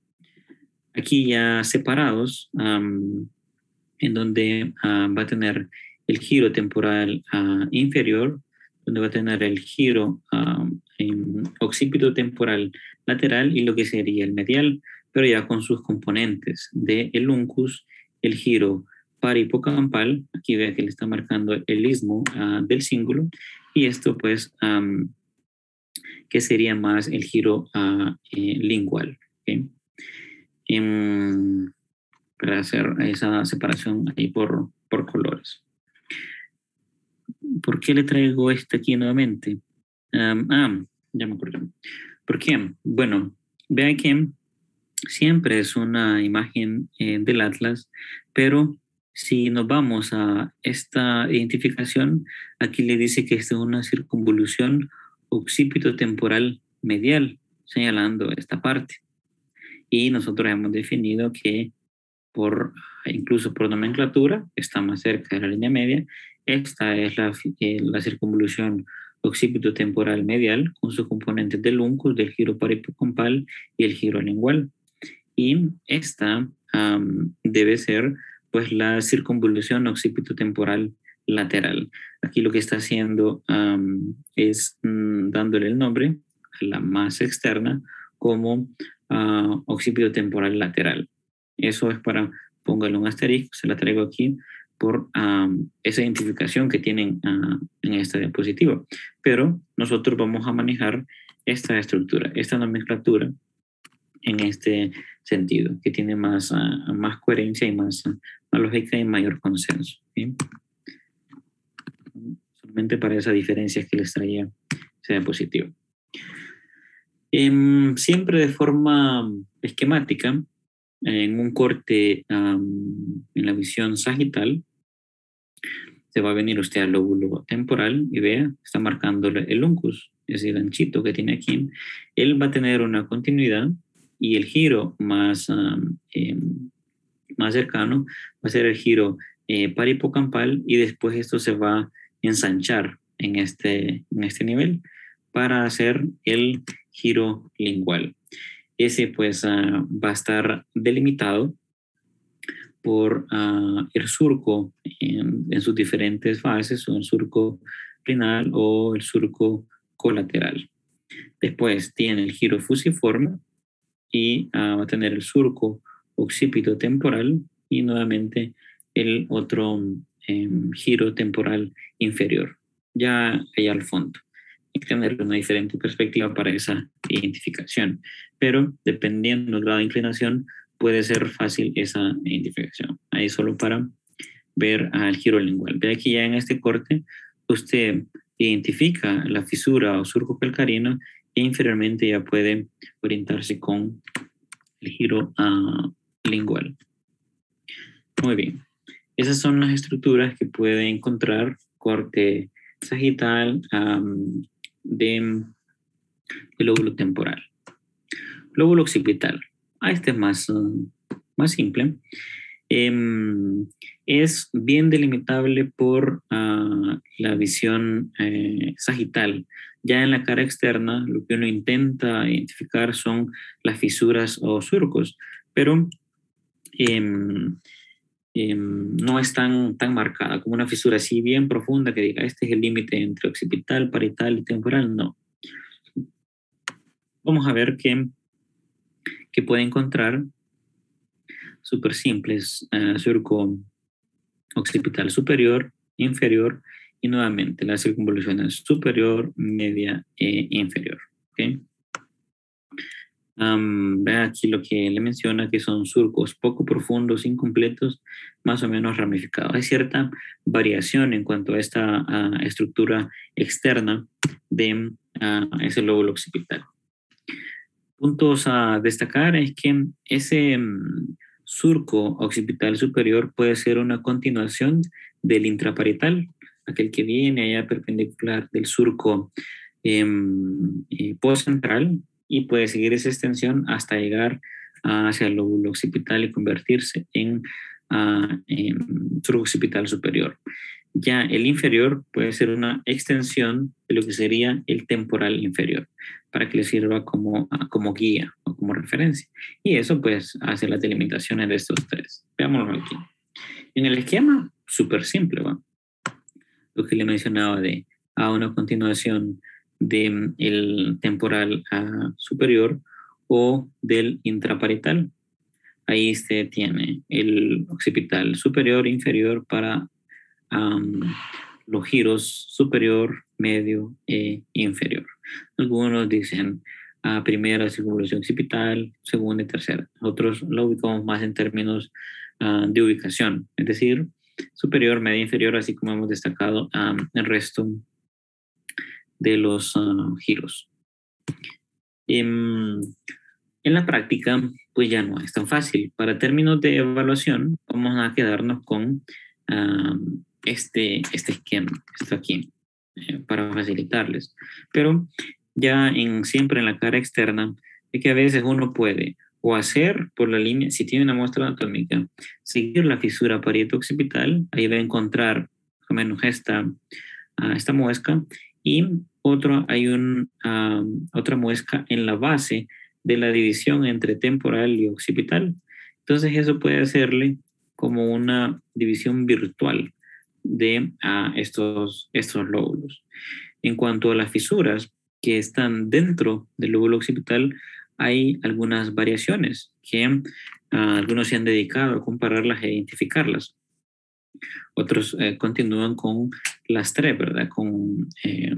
Aquí ya separados, en donde va a tener el giro temporal inferior, donde va a tener el giro occipito temporal lateral y lo que sería el medial, pero ya con sus componentes del uncus, el giro parihipocampal, aquí vea que le está marcando el istmo del cíngulo, y esto pues que sería más el giro lingual. ¿Okay? Para hacer esa separación ahí por colores. ¿Por qué le traigo este aquí nuevamente? Ya me acordé. ¿Por qué? Bueno, vea que siempre es una imagen del atlas, pero si nos vamos a esta identificación, aquí le dice que esta es una circunvolución occipito-temporal medial, señalando esta parte. Y nosotros hemos definido que incluso por nomenclatura, está más cerca de la línea media. Esta es la circunvolución occipito-temporal medial con sus componentes del uncus, del giro parihipocampal y el giro lingual. Y esta debe ser pues la circunvolución occipito-temporal lateral. Aquí lo que está haciendo es dándole el nombre a la más externa como occipito-temporal lateral. Eso es para, póngale un asterisco, se la traigo aquí por esa identificación que tienen en esta diapositiva. Pero nosotros vamos a manejar esta estructura, esta nomenclatura en este sentido, que tiene más coherencia y más lógica y mayor consenso. ¿Sí? Solamente para esa diferencia que les traía esa diapositiva. Siempre de forma esquemática, en un corte en la visión sagital, se va a venir usted al lóbulo temporal y vea, está marcando el uncus, ese ganchito que tiene aquí. Él va a tener una continuidad y el giro más cercano va a ser el giro parihipocampal, y después esto se va a ensanchar en este nivel para hacer el giro lingual. Ese pues va a estar delimitado por el surco en sus diferentes fases, o el surco renal o el surco colateral. Después tiene el giro fusiforme y va a tener el surco occipito temporal y nuevamente el otro giro temporal inferior, ya allá al fondo. Hay que tener una diferente perspectiva para esa identificación, pero dependiendo del grado de inclinación puede ser fácil esa identificación. Ahí solo para ver al giro lingual. Ve aquí ya en este corte usted identifica la fisura o surco calcarino e inferiormente ya puede orientarse con el giro lingual. Muy bien. Esas son las estructuras que puede encontrar corte sagital del lóbulo temporal. Lóbulo occipital. Este es más simple. Es bien delimitable por la visión sagital. Ya en la cara externa, lo que uno intenta identificar son las fisuras o surcos, pero em, no es tan marcada como una fisura así bien profunda que diga, este es el límite entre occipital, parietal y temporal. No. Vamos a ver que puede encontrar súper simples, surco occipital superior, inferior, y nuevamente las circunvoluciones superior, media e inferior. ¿Okay? Vea aquí lo que le menciona, que son surcos poco profundos, incompletos, más o menos ramificados. Hay cierta variación en cuanto a esta estructura externa de ese lóbulo occipital. Puntos a destacar es que ese surco occipital superior puede ser una continuación del intraparietal, aquel que viene allá perpendicular del surco postcentral, y puede seguir esa extensión hasta llegar hacia el lóbulo occipital y convertirse en surco occipital superior. Ya el inferior puede ser una extensión de lo que sería el temporal inferior, para que le sirva como guía o como referencia. Y eso pues hace las delimitaciones de estos tres. Veámoslo aquí. En el esquema, súper simple, ¿va? Lo que le mencionaba de una continuación del temporal superior o del intraparietal. Ahí se tiene el occipital superior e inferior para los giros superior, medio e inferior. Algunos dicen primera circunvolución occipital, segunda y tercera. Otros lo ubicamos más en términos de ubicación, es decir, superior, media, inferior, así como hemos destacado el resto de los giros. En la práctica, pues ya no es tan fácil. Para términos de evaluación, vamos a quedarnos con este esquema, esto aquí, para facilitarles. Pero ya siempre en la cara externa, es que a veces uno puede o hacer por la línea, si tiene una muestra anatómica, seguir la fisura parieto-occipital, ahí va a encontrar más o menos esta muesca, y hay otra muesca en la base de la división entre temporal y occipital. Entonces eso puede hacerle como una división virtual de estos lóbulos. En cuanto a las fisuras que están dentro del lóbulo occipital, hay algunas variaciones que algunos se han dedicado a compararlas e identificarlas. Otros continúan con las tres, ¿verdad? Con el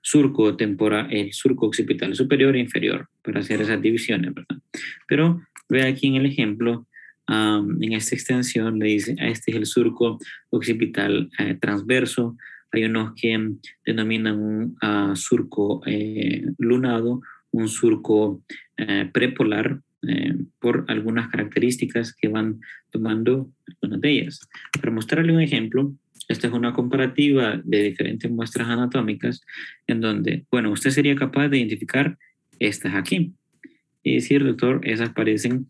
surco el surco occipital superior e inferior, para hacer esas divisiones, ¿verdad? Pero ve aquí en el ejemplo, en esta extensión le dice, este es el surco occipital transverso. Hay unos que denominan un surco lunado, un surco prepolar, por algunas características que van tomando algunas de ellas. Para mostrarle un ejemplo, esta es una comparativa de diferentes muestras anatómicas en donde, bueno, usted sería capaz de identificar estas aquí y decir, doctor, esas parecen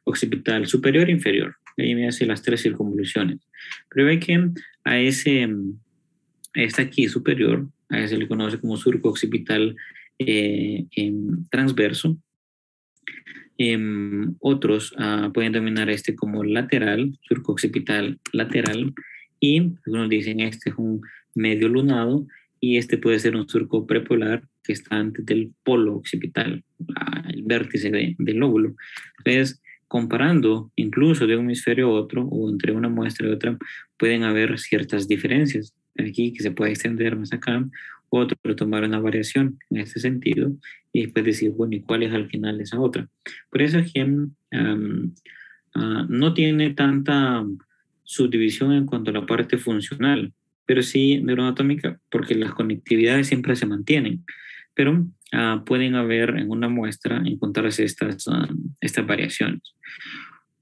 occipital superior e inferior. Ahí me hace las tres circunvoluciones. Pero ve que a esta aquí superior, a ese se le conoce como surco occipital transverso. Otros pueden denominar este como lateral, surco occipital lateral, y algunos dicen este es un medio lunado, y este puede ser un surco prepolar que está antes del polo occipital, el vértice del lóbulo. Entonces, comparando incluso de un hemisferio a otro o entre una muestra y otra, pueden haber ciertas diferencias. Aquí que se puede extender más acá, otro tomar una variación en este sentido y después decir, bueno, ¿y cuál es al final esa otra? Por eso es que no tiene tanta subdivisión en cuanto a la parte funcional, pero sí neuroanatómica, porque las conectividades siempre se mantienen. Pero pueden haber en una muestra encontrarse estas variaciones.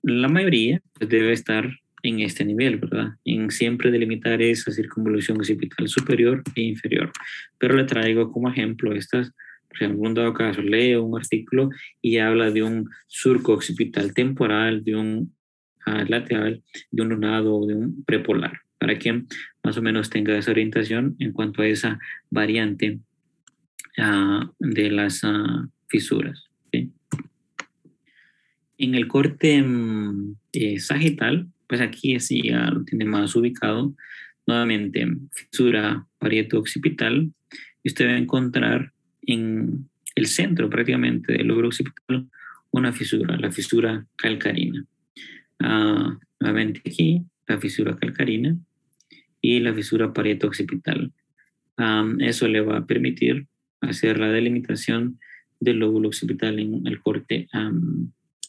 La mayoría pues, debe estar en este nivel, ¿verdad? En siempre delimitar esa circunvolución occipital superior e inferior. Pero le traigo como ejemplo estas, por ejemplo, en un dado caso, leo un artículo y habla de un surco occipital temporal, de un lateral, de un lunado o de un prepolar, para que más o menos tenga esa orientación en cuanto a esa variante de las fisuras. ¿Sí? En el corte sagital, pues aquí sí ya lo tiene más ubicado. Nuevamente, fisura parieto-occipital, y usted va a encontrar en el centro prácticamente del lóbulo occipital una fisura, la fisura calcarina. Nuevamente aquí, la fisura calcarina y la fisura parieto-occipital. Eso le va a permitir hacer la delimitación del lóbulo occipital en el corte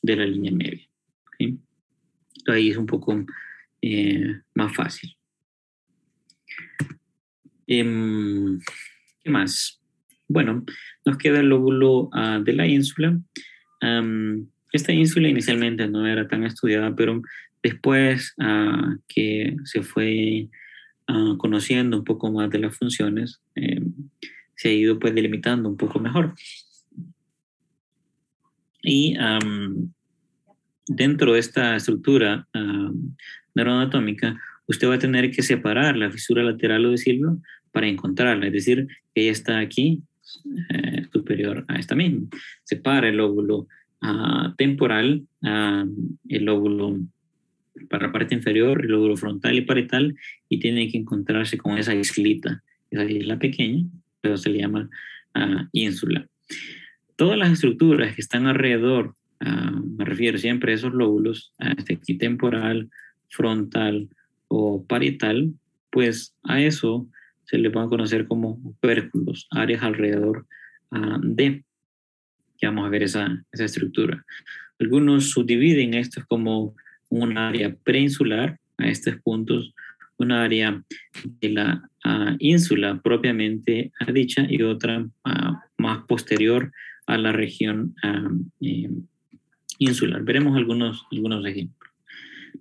de la línea media. ¿Okay? Ahí es un poco más fácil. ¿Qué más? Bueno, nos queda el lóbulo de la ínsula. Esta ínsula inicialmente no era tan estudiada, pero después que se fue conociendo un poco más de las funciones, se ha ido pues delimitando un poco mejor. Y dentro de esta estructura neuroanatómica, usted va a tener que separar la fisura lateral o de Silvio para encontrarla, es decir, que ella está aquí superior a esta misma. Separa el lóbulo temporal, el lóbulo para la parte inferior, el lóbulo frontal y parietal, y tiene que encontrarse con esa isla pequeña, pero se le llama ínsula. Todas las estructuras que están alrededor, me refiero siempre a esos lóbulos, aquí temporal, frontal o parietal, pues a eso se le va a conocer como opérculos, áreas alrededor de, que vamos a ver esa estructura. Algunos subdividen esto como un área preinsular a estos puntos, una área de la ínsula propiamente dicha y otra más posterior a la región insular. Veremos algunos ejemplos.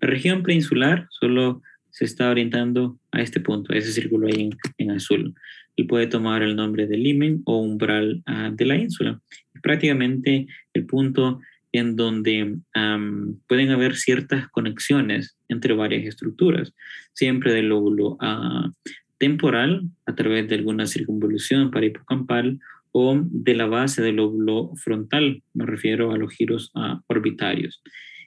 La región preinsular solo se está orientando a este punto, a ese círculo ahí en azul. Y puede tomar el nombre de limen o umbral de la ínsula. Es prácticamente el punto en donde pueden haber ciertas conexiones entre varias estructuras, siempre del lóbulo temporal a través de alguna circunvolución parahipocampal o de la base del lóbulo frontal, me refiero a los giros orbitarios,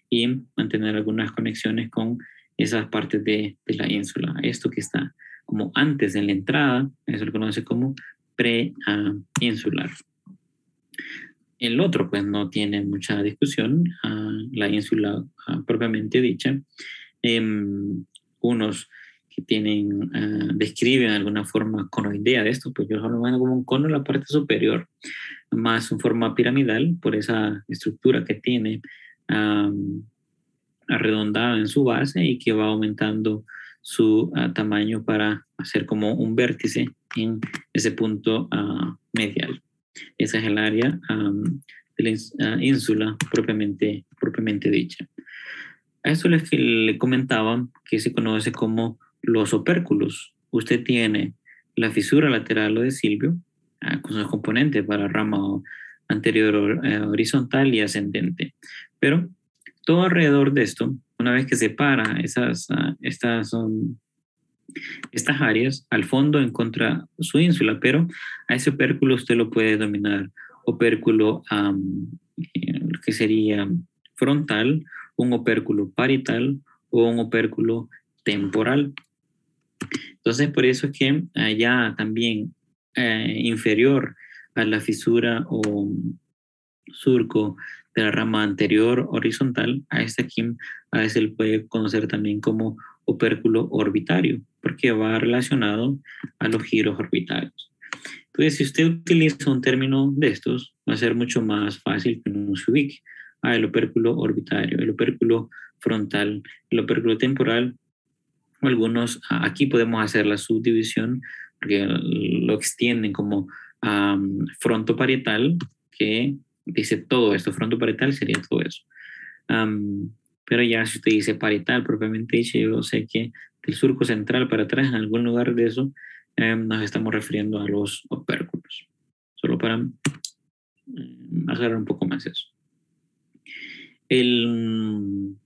y mantener algunas conexiones con esas partes de la ínsula. Esto que está como antes de la entrada, eso se conoce como preinsular. El otro, pues, no tiene mucha discusión, la ínsula propiamente dicha. Unos que describen de alguna forma conoidea de esto, pues yo solo veo como un cono en la parte superior, más en forma piramidal, por esa estructura que tiene arredondada en su base y que va aumentando su tamaño para hacer como un vértice en ese punto medial. Esa es el área de la ínsula propiamente dicha. A esto le comentaba que se conoce como los opérculos. Usted tiene la fisura lateral o de Silvio con sus componentes para rama anterior horizontal y ascendente. Pero todo alrededor de esto, una vez que separa estas áreas, al fondo encuentra su ínsula, pero a ese opérculo usted lo puede denominar opérculo que sería frontal, un opérculo parietal o un opérculo temporal. Entonces, por eso es que allá también inferior a la fisura o surco de la rama anterior horizontal, a este aquí a veces se le puede conocer también como opérculo orbitario, porque va relacionado a los giros orbitarios. Entonces, si usted utiliza un término de estos, va a ser mucho más fácil que uno se ubique. El opérculo orbitario, el opérculo frontal, el opérculo temporal, o algunos, aquí podemos hacer la subdivisión, porque lo extienden como frontoparietal, que dice todo esto, frontoparietal sería todo eso. Pero ya si usted dice parietal propiamente dicho, yo sé que del surco central para atrás, en algún lugar de eso, nos estamos refiriendo a los opérculos. Solo para aclarar un poco más eso. En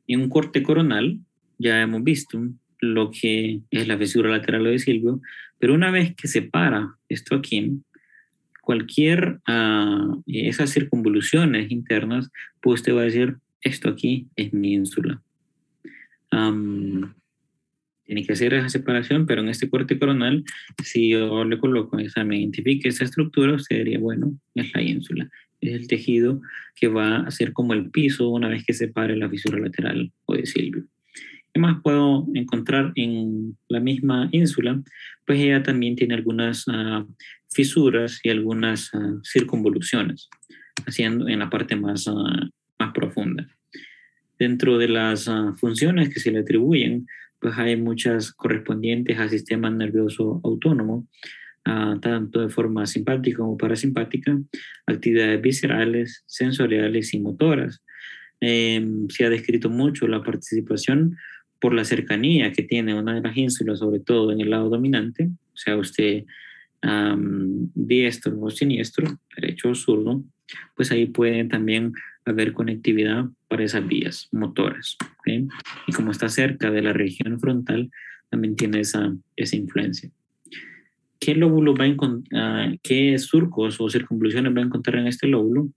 un corte coronal, ya hemos visto lo que es la fisura lateral o de Silvio, pero una vez que separa esto aquí, cualquier esas circunvoluciones internas, pues usted va a decir, esto aquí es mi ínsula. Tiene que hacer esa separación, pero en este corte coronal, si yo le coloco, me identifique esa estructura, usted diría, bueno, es la ínsula. Es el tejido que va a ser como el piso una vez que separe la fisura lateral o de Silvio. ¿Qué más puedo encontrar en la misma ínsula? Pues ella también tiene algunas fisuras y algunas circunvoluciones, haciendo en la parte más profunda. Dentro de las funciones que se le atribuyen, pues hay muchas correspondientes al sistema nervioso autónomo, tanto de forma simpática como parasimpática, actividades viscerales, sensoriales y motoras. Se ha descrito mucho la participación por la cercanía que tiene una de las ínsulas, sobre todo en el lado dominante, o sea, usted diestro o siniestro, derecho o zurdo, pues ahí puede también haber conectividad para esas vías motoras. ¿Okay? Y como está cerca de la región frontal, también tiene esa influencia. ¿Qué lóbulo va a encontrar, qué surcos o circunvoluciones va a encontrar en este lóbulo?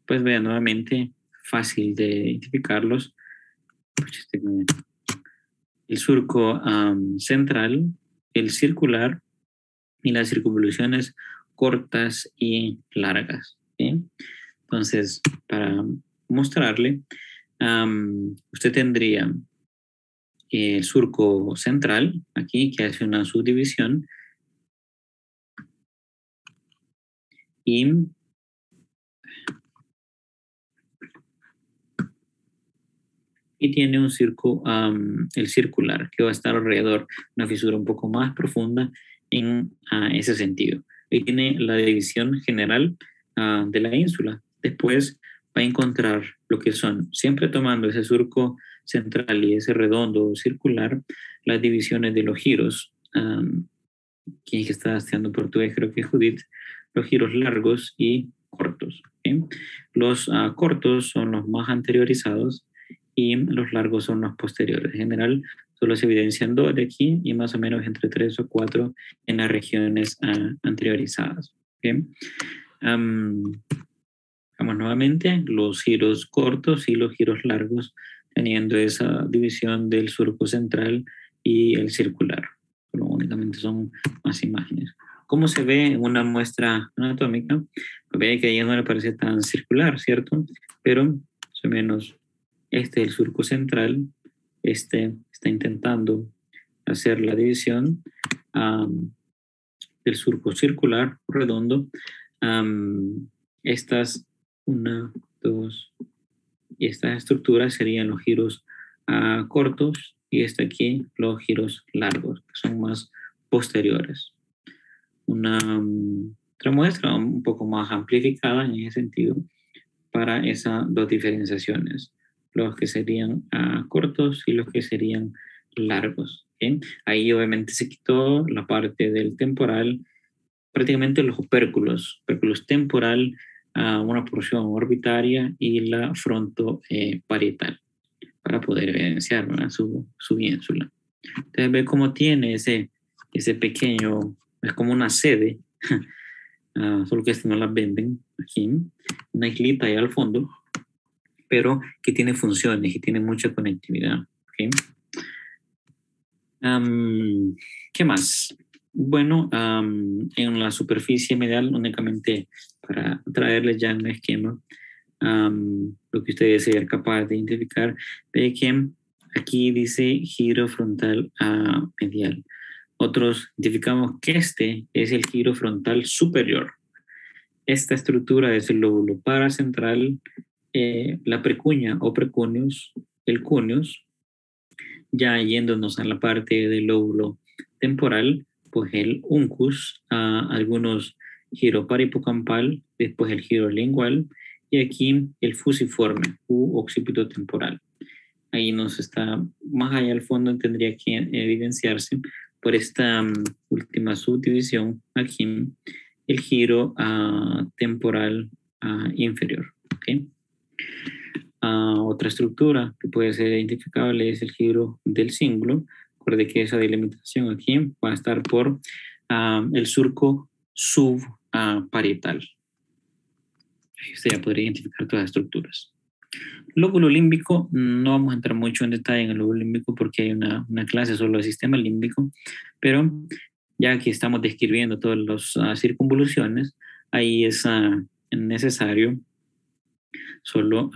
Pues vean nuevamente, fácil de identificarlos. El surco central, el circular y las circunvoluciones cortas y largas. ¿Sí? Entonces, para mostrarle, usted tendría el surco central aquí que hace una subdivisión y tiene un circo, el circular, que va a estar alrededor, una fisura un poco más profunda en ese sentido. Ahí tiene la división general de la ínsula. Después va a encontrar lo que son, siempre tomando ese surco central y ese redondo circular, las divisiones de los giros. Quien está estudiando portugués, creo que es Judith, los giros largos y cortos. ¿Okay? Los cortos son los más anteriorizados y los largos son los posteriores. En general, solo se evidencian 2 de aquí y más o menos entre 3 o 4 en las regiones anteriorizadas. ¿Okay? Vamos nuevamente, los giros cortos y los giros largos, teniendo esa división del surco central y el circular. Pero únicamente son más imágenes. ¿Cómo se ve en una muestra anatómica? Pues ve que ahí no le parece tan circular, ¿cierto? Pero más o menos este es el surco central, este está intentando hacer la división del surco circular redondo. Estas 1, 2, y estas estructuras serían los giros cortos y este aquí los giros largos, que son más posteriores. Una otra muestra un poco más amplificada en ese sentido para esas 2 diferenciaciones, los que serían cortos y los que serían largos. ¿Okay? Ahí obviamente se quitó la parte del temporal, prácticamente los opérculos temporal, una porción orbitaria y la frontoparietal para poder evidenciar su ínsula. Entonces ve cómo tiene ese pequeño, es como una sede, solo que no las venden aquí, una islita ahí al fondo, pero que tiene funciones y tiene mucha conectividad. ¿Okay? ¿Qué más? Bueno, en la superficie medial, únicamente para traerles ya un esquema, lo que ustedes sean capaz de identificar, ve que aquí dice giro frontal medial. Otros identificamos que este es el giro frontal superior. Esta estructura es el lóbulo paracentral, la precuña o precuneus, el cuneus. Ya yéndonos a la parte del lóbulo temporal, pues el uncus, algunos giro paripocampal, después el giro lingual y aquí el fusiforme u occipito temporal. Ahí nos está, más allá al fondo tendría que evidenciarse por esta última subdivisión aquí, el giro temporal inferior. ¿Okay? Otra estructura que puede ser identificable es el giro del cíngulo Recuerde que esa delimitación aquí va a estar por el surco subparietal. Ahí usted ya podría identificar todas las estructuras. Lóbulo límbico, no vamos a entrar mucho en detalle en el lóbulo límbico porque hay una clase solo del sistema límbico, pero ya que estamos describiendo todas las circunvoluciones, ahí es necesario solo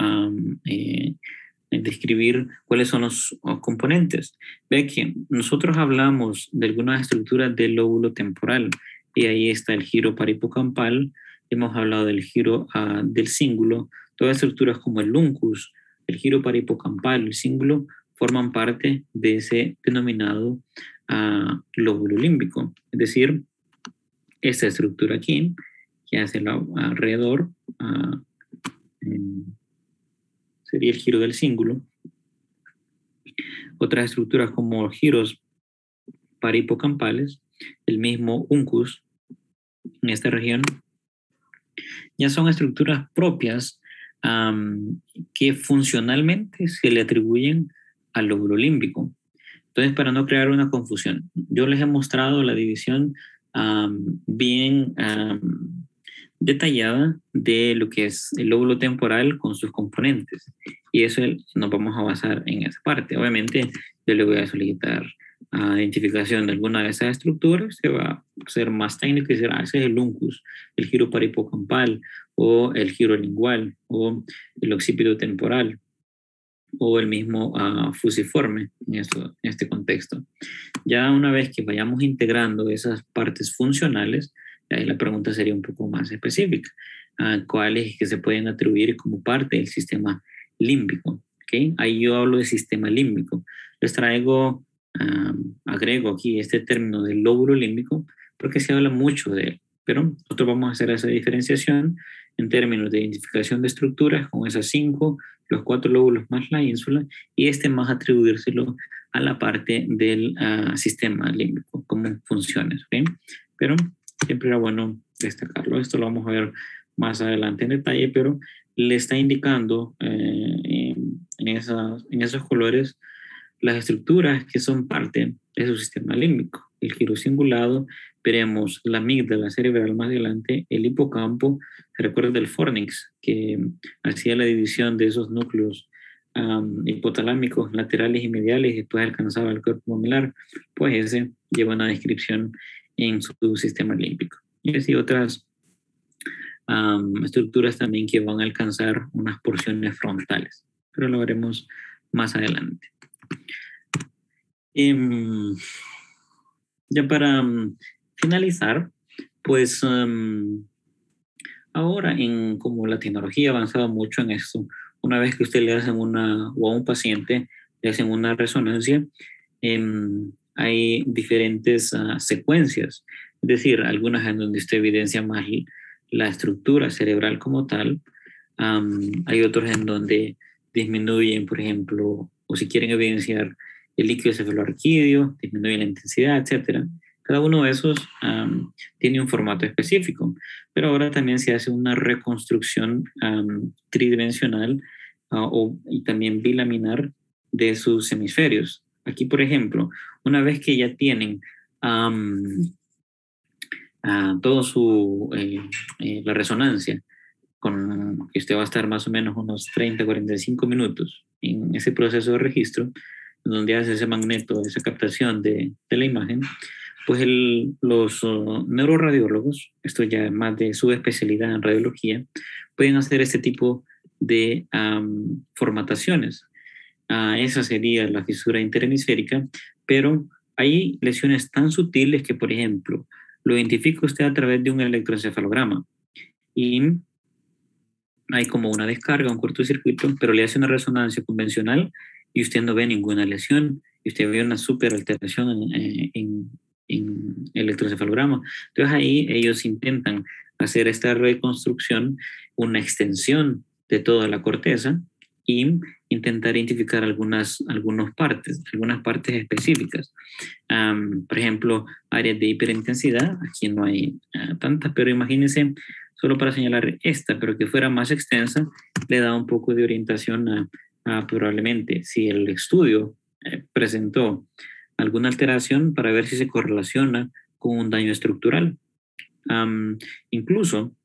describir cuáles son los componentes. Ve que nosotros hablamos de algunas estructuras del lóbulo temporal y ahí está el giro paripocampal, hemos hablado del giro del cíngulo, todas estructuras como el uncus, el giro paripocampal, el cíngulo, forman parte de ese denominado lóbulo límbico. Es decir, esta estructura aquí, que hace alrededor, sería el giro del cíngulo. Otras estructuras como giros paripocampales, el mismo uncus en esta región, ya son estructuras propias que funcionalmente se le atribuyen al lóbulo límbico. Entonces, para no crear una confusión, yo les he mostrado la división bien detallada de lo que es el lóbulo temporal con sus componentes. Y eso nos vamos a basar en esa parte. Obviamente, yo le voy a solicitar identificación de alguna de esas estructuras, se va a hacer más técnico y decir, ese es el uncus, el giro paripocampal, o el giro lingual, o el occipito temporal, o el mismo fusiforme en este contexto. Ya una vez que vayamos integrando esas partes funcionales, ahí la pregunta sería un poco más específica. ¿Cuáles que se pueden atribuir como parte del sistema límbico? ¿Okay? Ahí yo hablo de sistema límbico. Les traigo, agrego aquí este término del lóbulo límbico porque se habla mucho de él. Pero nosotros vamos a hacer esa diferenciación en términos de identificación de estructuras con esas 5, los 4 lóbulos más la ínsula, y más atribuírselo a la parte del sistema límbico, como funciones. ¿Okay? Pero siempre era bueno destacarlo. Esto lo vamos a ver más adelante en detalle, pero le está indicando en esos colores las estructuras que son parte de su sistema límbico. El giro cingulado, veremos la amígdala cerebral más adelante, el hipocampo, se recuerda del fornix, que hacía la división de esos núcleos hipotalámicos laterales y mediales y después alcanzaba el cuerpo mamelar, pues ese lleva una descripción en su sistema límbico. Y así otras estructuras también que van a alcanzar unas porciones frontales, pero lo veremos más adelante. Ya para finalizar, pues ahora como la tecnología ha avanzado mucho en esto, una vez que usted le hacen o a un paciente le hacen una resonancia, hay diferentes secuencias, es decir, algunas en donde usted evidencia más la estructura cerebral como tal, hay otros en donde disminuyen, por ejemplo, o si quieren evidenciar el líquido cefalorraquídeo, disminuye la intensidad, etc. Cada uno de esos tiene un formato específico, pero ahora también se hace una reconstrucción tridimensional y también bilaminar de sus hemisferios. Aquí, por ejemplo, una vez que ya tienen todo la resonancia, con que usted va a estar más o menos unos 30-45 minutos en ese proceso de registro, donde hace ese magneto, esa captación de la imagen, pues los neuroradiólogos, esto ya es más de su especialidad en radiología, pueden hacer este tipo de formataciones. Esa sería la fisura interhemisférica, pero hay lesiones tan sutiles que, por ejemplo, lo identifica usted a través de un electroencefalograma y hay como una descarga, un cortocircuito, pero le hace una resonancia convencional y usted no ve ninguna lesión y usted ve una súper alteración en electroencefalograma. Entonces ahí ellos intentan hacer esta reconstrucción, una extensión de toda la corteza y intentar identificar algunas partes específicas. Por ejemplo, áreas de hiperintensidad, aquí no hay tantas, pero imagínense, solo para señalar esta, pero que fuera más extensa, le da un poco de orientación a probablemente si el estudio presentó alguna alteración para ver si se correlaciona con un daño estructural. Incluso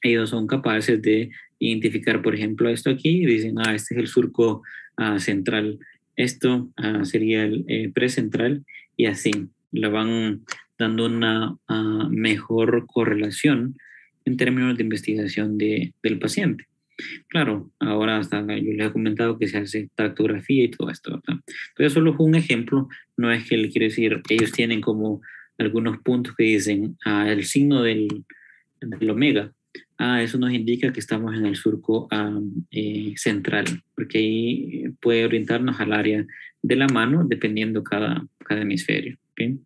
ellos son capaces de identificar, por ejemplo, esto aquí, y dicen, este es el surco central, esto sería el precentral, y así le van dando una mejor correlación en términos de investigación del paciente. Claro, ahora hasta yo les he comentado que se hace tractografía y todo esto, ¿verdad? Pero solo es un ejemplo, no es que le quiero decir, ellos tienen como algunos puntos que dicen el signo del omega. Eso nos indica que estamos en el surco central, porque ahí puede orientarnos al área de la mano dependiendo cada hemisferio. ¿Okay?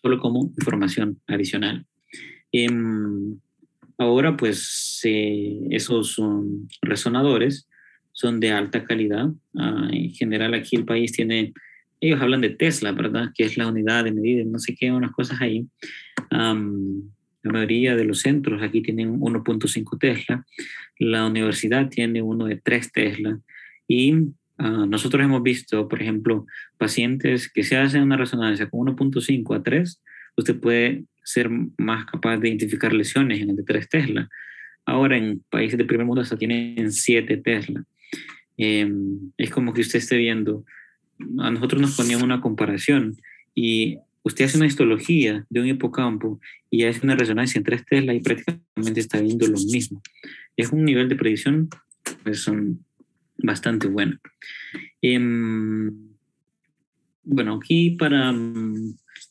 Solo como información adicional. Ahora, pues, esos resonadores son de alta calidad. En general, aquí el país tiene, ellos hablan de Tesla, ¿verdad? Que es la unidad de medida, no sé qué, unas cosas ahí. La mayoría de los centros aquí tienen 1.5 Tesla. La universidad tiene uno de 3 Tesla. Y nosotros hemos visto, por ejemplo, pacientes que se hacen una resonancia con 1.5 a 3, usted puede ser más capaz de identificar lesiones en el de 3 Tesla. Ahora en países de primer mundo hasta tienen 7 Tesla. Es como que usted esté viendo, a nosotros nos ponían una comparación y usted hace una histología de un hipocampo y hace una resonancia en 3 Tesla y prácticamente está viendo lo mismo. Es un nivel de predicción pues, bastante bueno. Bueno, aquí para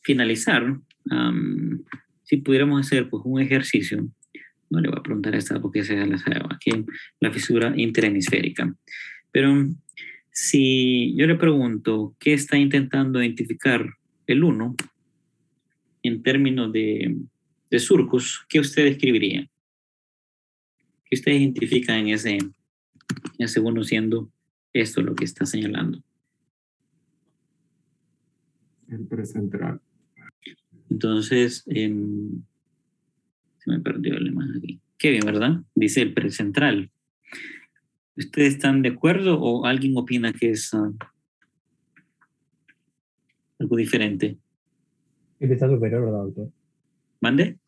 finalizar, si pudiéramos hacer pues, un ejercicio, no le voy a preguntar esta porque se la sabe, aquí la fisura interhemisférica, pero si yo le pregunto qué está intentando identificar el 1 en términos de surcos, ¿qué usted escribiría? ¿Qué usted identifica en ese 1 siendo esto lo que está señalando? El precentral. Entonces, se me perdió la imagen aquí. Qué bien, ¿verdad? Dice el precentral. ¿Ustedes están de acuerdo o alguien opina que es algo diferente? Es vista superior, ¿verdad, doctor? ¿Mande?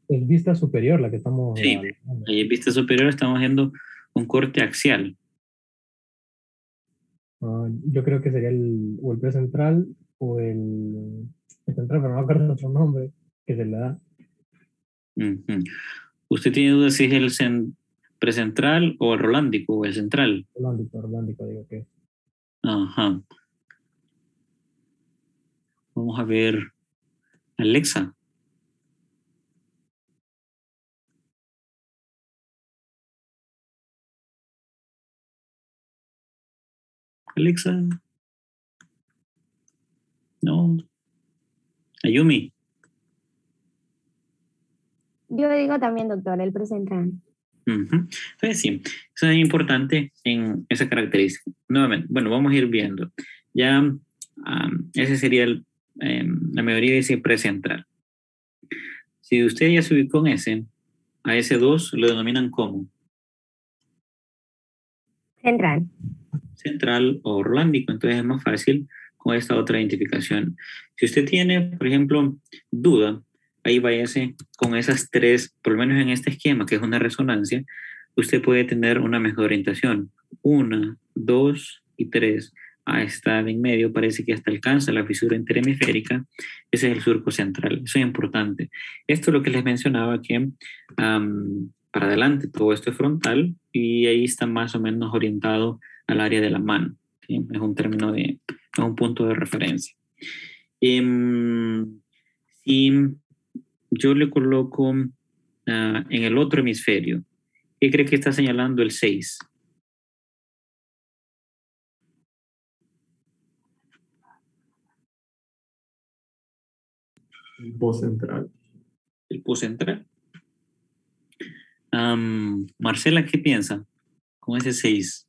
Es vista superior la que estamos Sí, evaluando. ahí en vista superior estamos haciendo un corte axial. Yo creo que sería o el precentral o el central, pero no me acuerdo otro nombre que se le da. Ujú. ¿Usted tiene dudas si es el precentral o el rolándico o el central? Orlándico, digo que. Ajá. Vamos a ver. Alexa. Alexa. No. Ayumi. Yo digo también, doctor, el precentral. Entonces sí, eso es importante en esa característica. Nuevamente, bueno, vamos a ir viendo. Ya ese sería la mayoría dice precentral. Si usted ya se ubicó en ese, a ese 2 lo denominan como Central. central o orlándico, entonces es más fácil con esta otra identificación. Si usted tiene, por ejemplo, duda, ahí váyase con esas 3, por lo menos en este esquema, que es una resonancia, usted puede tener una mejor orientación. 1, 2 y 3. Está en medio, parece que hasta alcanza la fisura interhemisférica. Ese es el surco central. Eso es importante. Esto es lo que les mencionaba que para adelante todo esto es frontal y ahí está más o menos orientado al área de la mano. ¿Sí? Es un término es un punto de referencia. Si yo le coloco en el otro hemisferio, ¿qué cree que está señalando el 6? El postcentral. El postcentral. Marcela, ¿qué piensa con ese 6?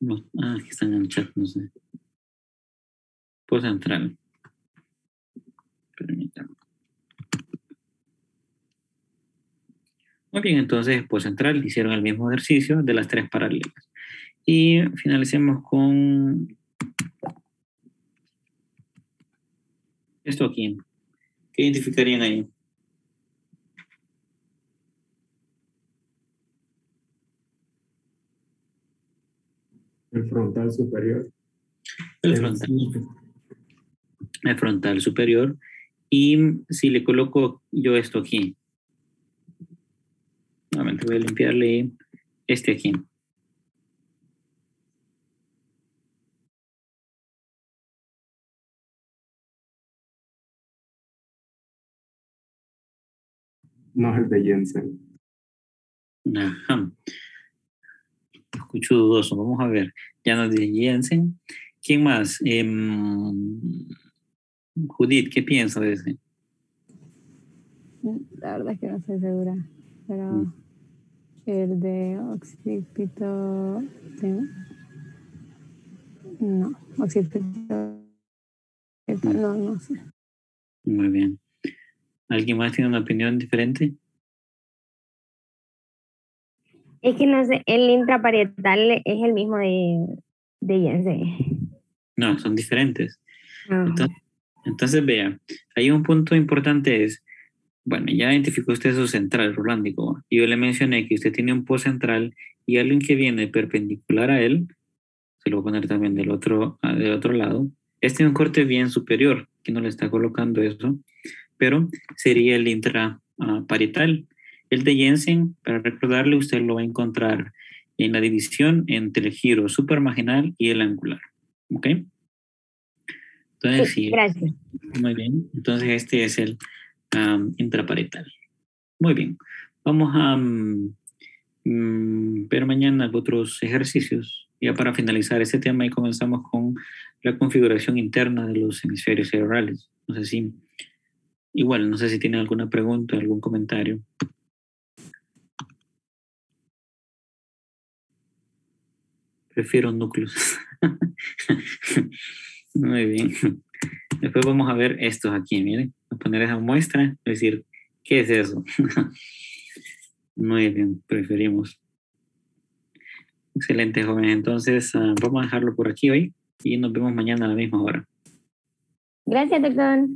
No, aquí están en el chat, no sé. Postcentral. Permítanme. Muy bien, entonces, pues central, hicieron el mismo ejercicio de las tres paralelas. Y finalicemos con esto aquí. ¿Qué identificarían ahí? El frontal superior. El frontal. El frontal superior. Y si le coloco yo esto aquí, nuevamente voy a limpiarle este aquí. No es el de Jensen. Ajá. Escucho dudoso. Vamos a ver. Ya nos dice Jensen. ¿Quién más? Judith, ¿qué piensa de ese? La verdad es que no estoy segura. Pero el de occipito. ¿Sí? No, occipito. No, no sé. Muy bien. ¿Alguien más tiene una opinión diferente? Es que no sé, el intraparietal es el mismo de Jensen. No, son diferentes. Ajá. Entonces, vea, hay un punto importante es, bueno, ya identificó usted su central, Rolándico. Y yo le mencioné que usted tiene un post central y alguien que viene perpendicular a él, se lo voy a poner también del otro lado. Este es un corte bien superior, que no le está colocando eso, pero sería el intraparietal. El de Jensen, para recordarle, usted lo va a encontrar en la división entre el giro supramarginal y el angular. ¿Ok? Entonces, Sí, sí, gracias. muy bien. Entonces, este es el intraparietal. Muy bien. Vamos a ver mañana otros ejercicios ya para finalizar este tema y comenzamos con la configuración interna de los hemisferios cerebrales. No sé si, igual, no sé si tienen alguna pregunta, algún comentario. Prefiero núcleos. Muy bien. Después vamos a ver estos aquí, miren. Voy a poner esa muestra, es decir, ¿qué es eso? Muy bien, preferimos. Excelente, joven. Entonces, vamos a dejarlo por aquí hoy y nos vemos mañana a la misma hora. Gracias, doctor.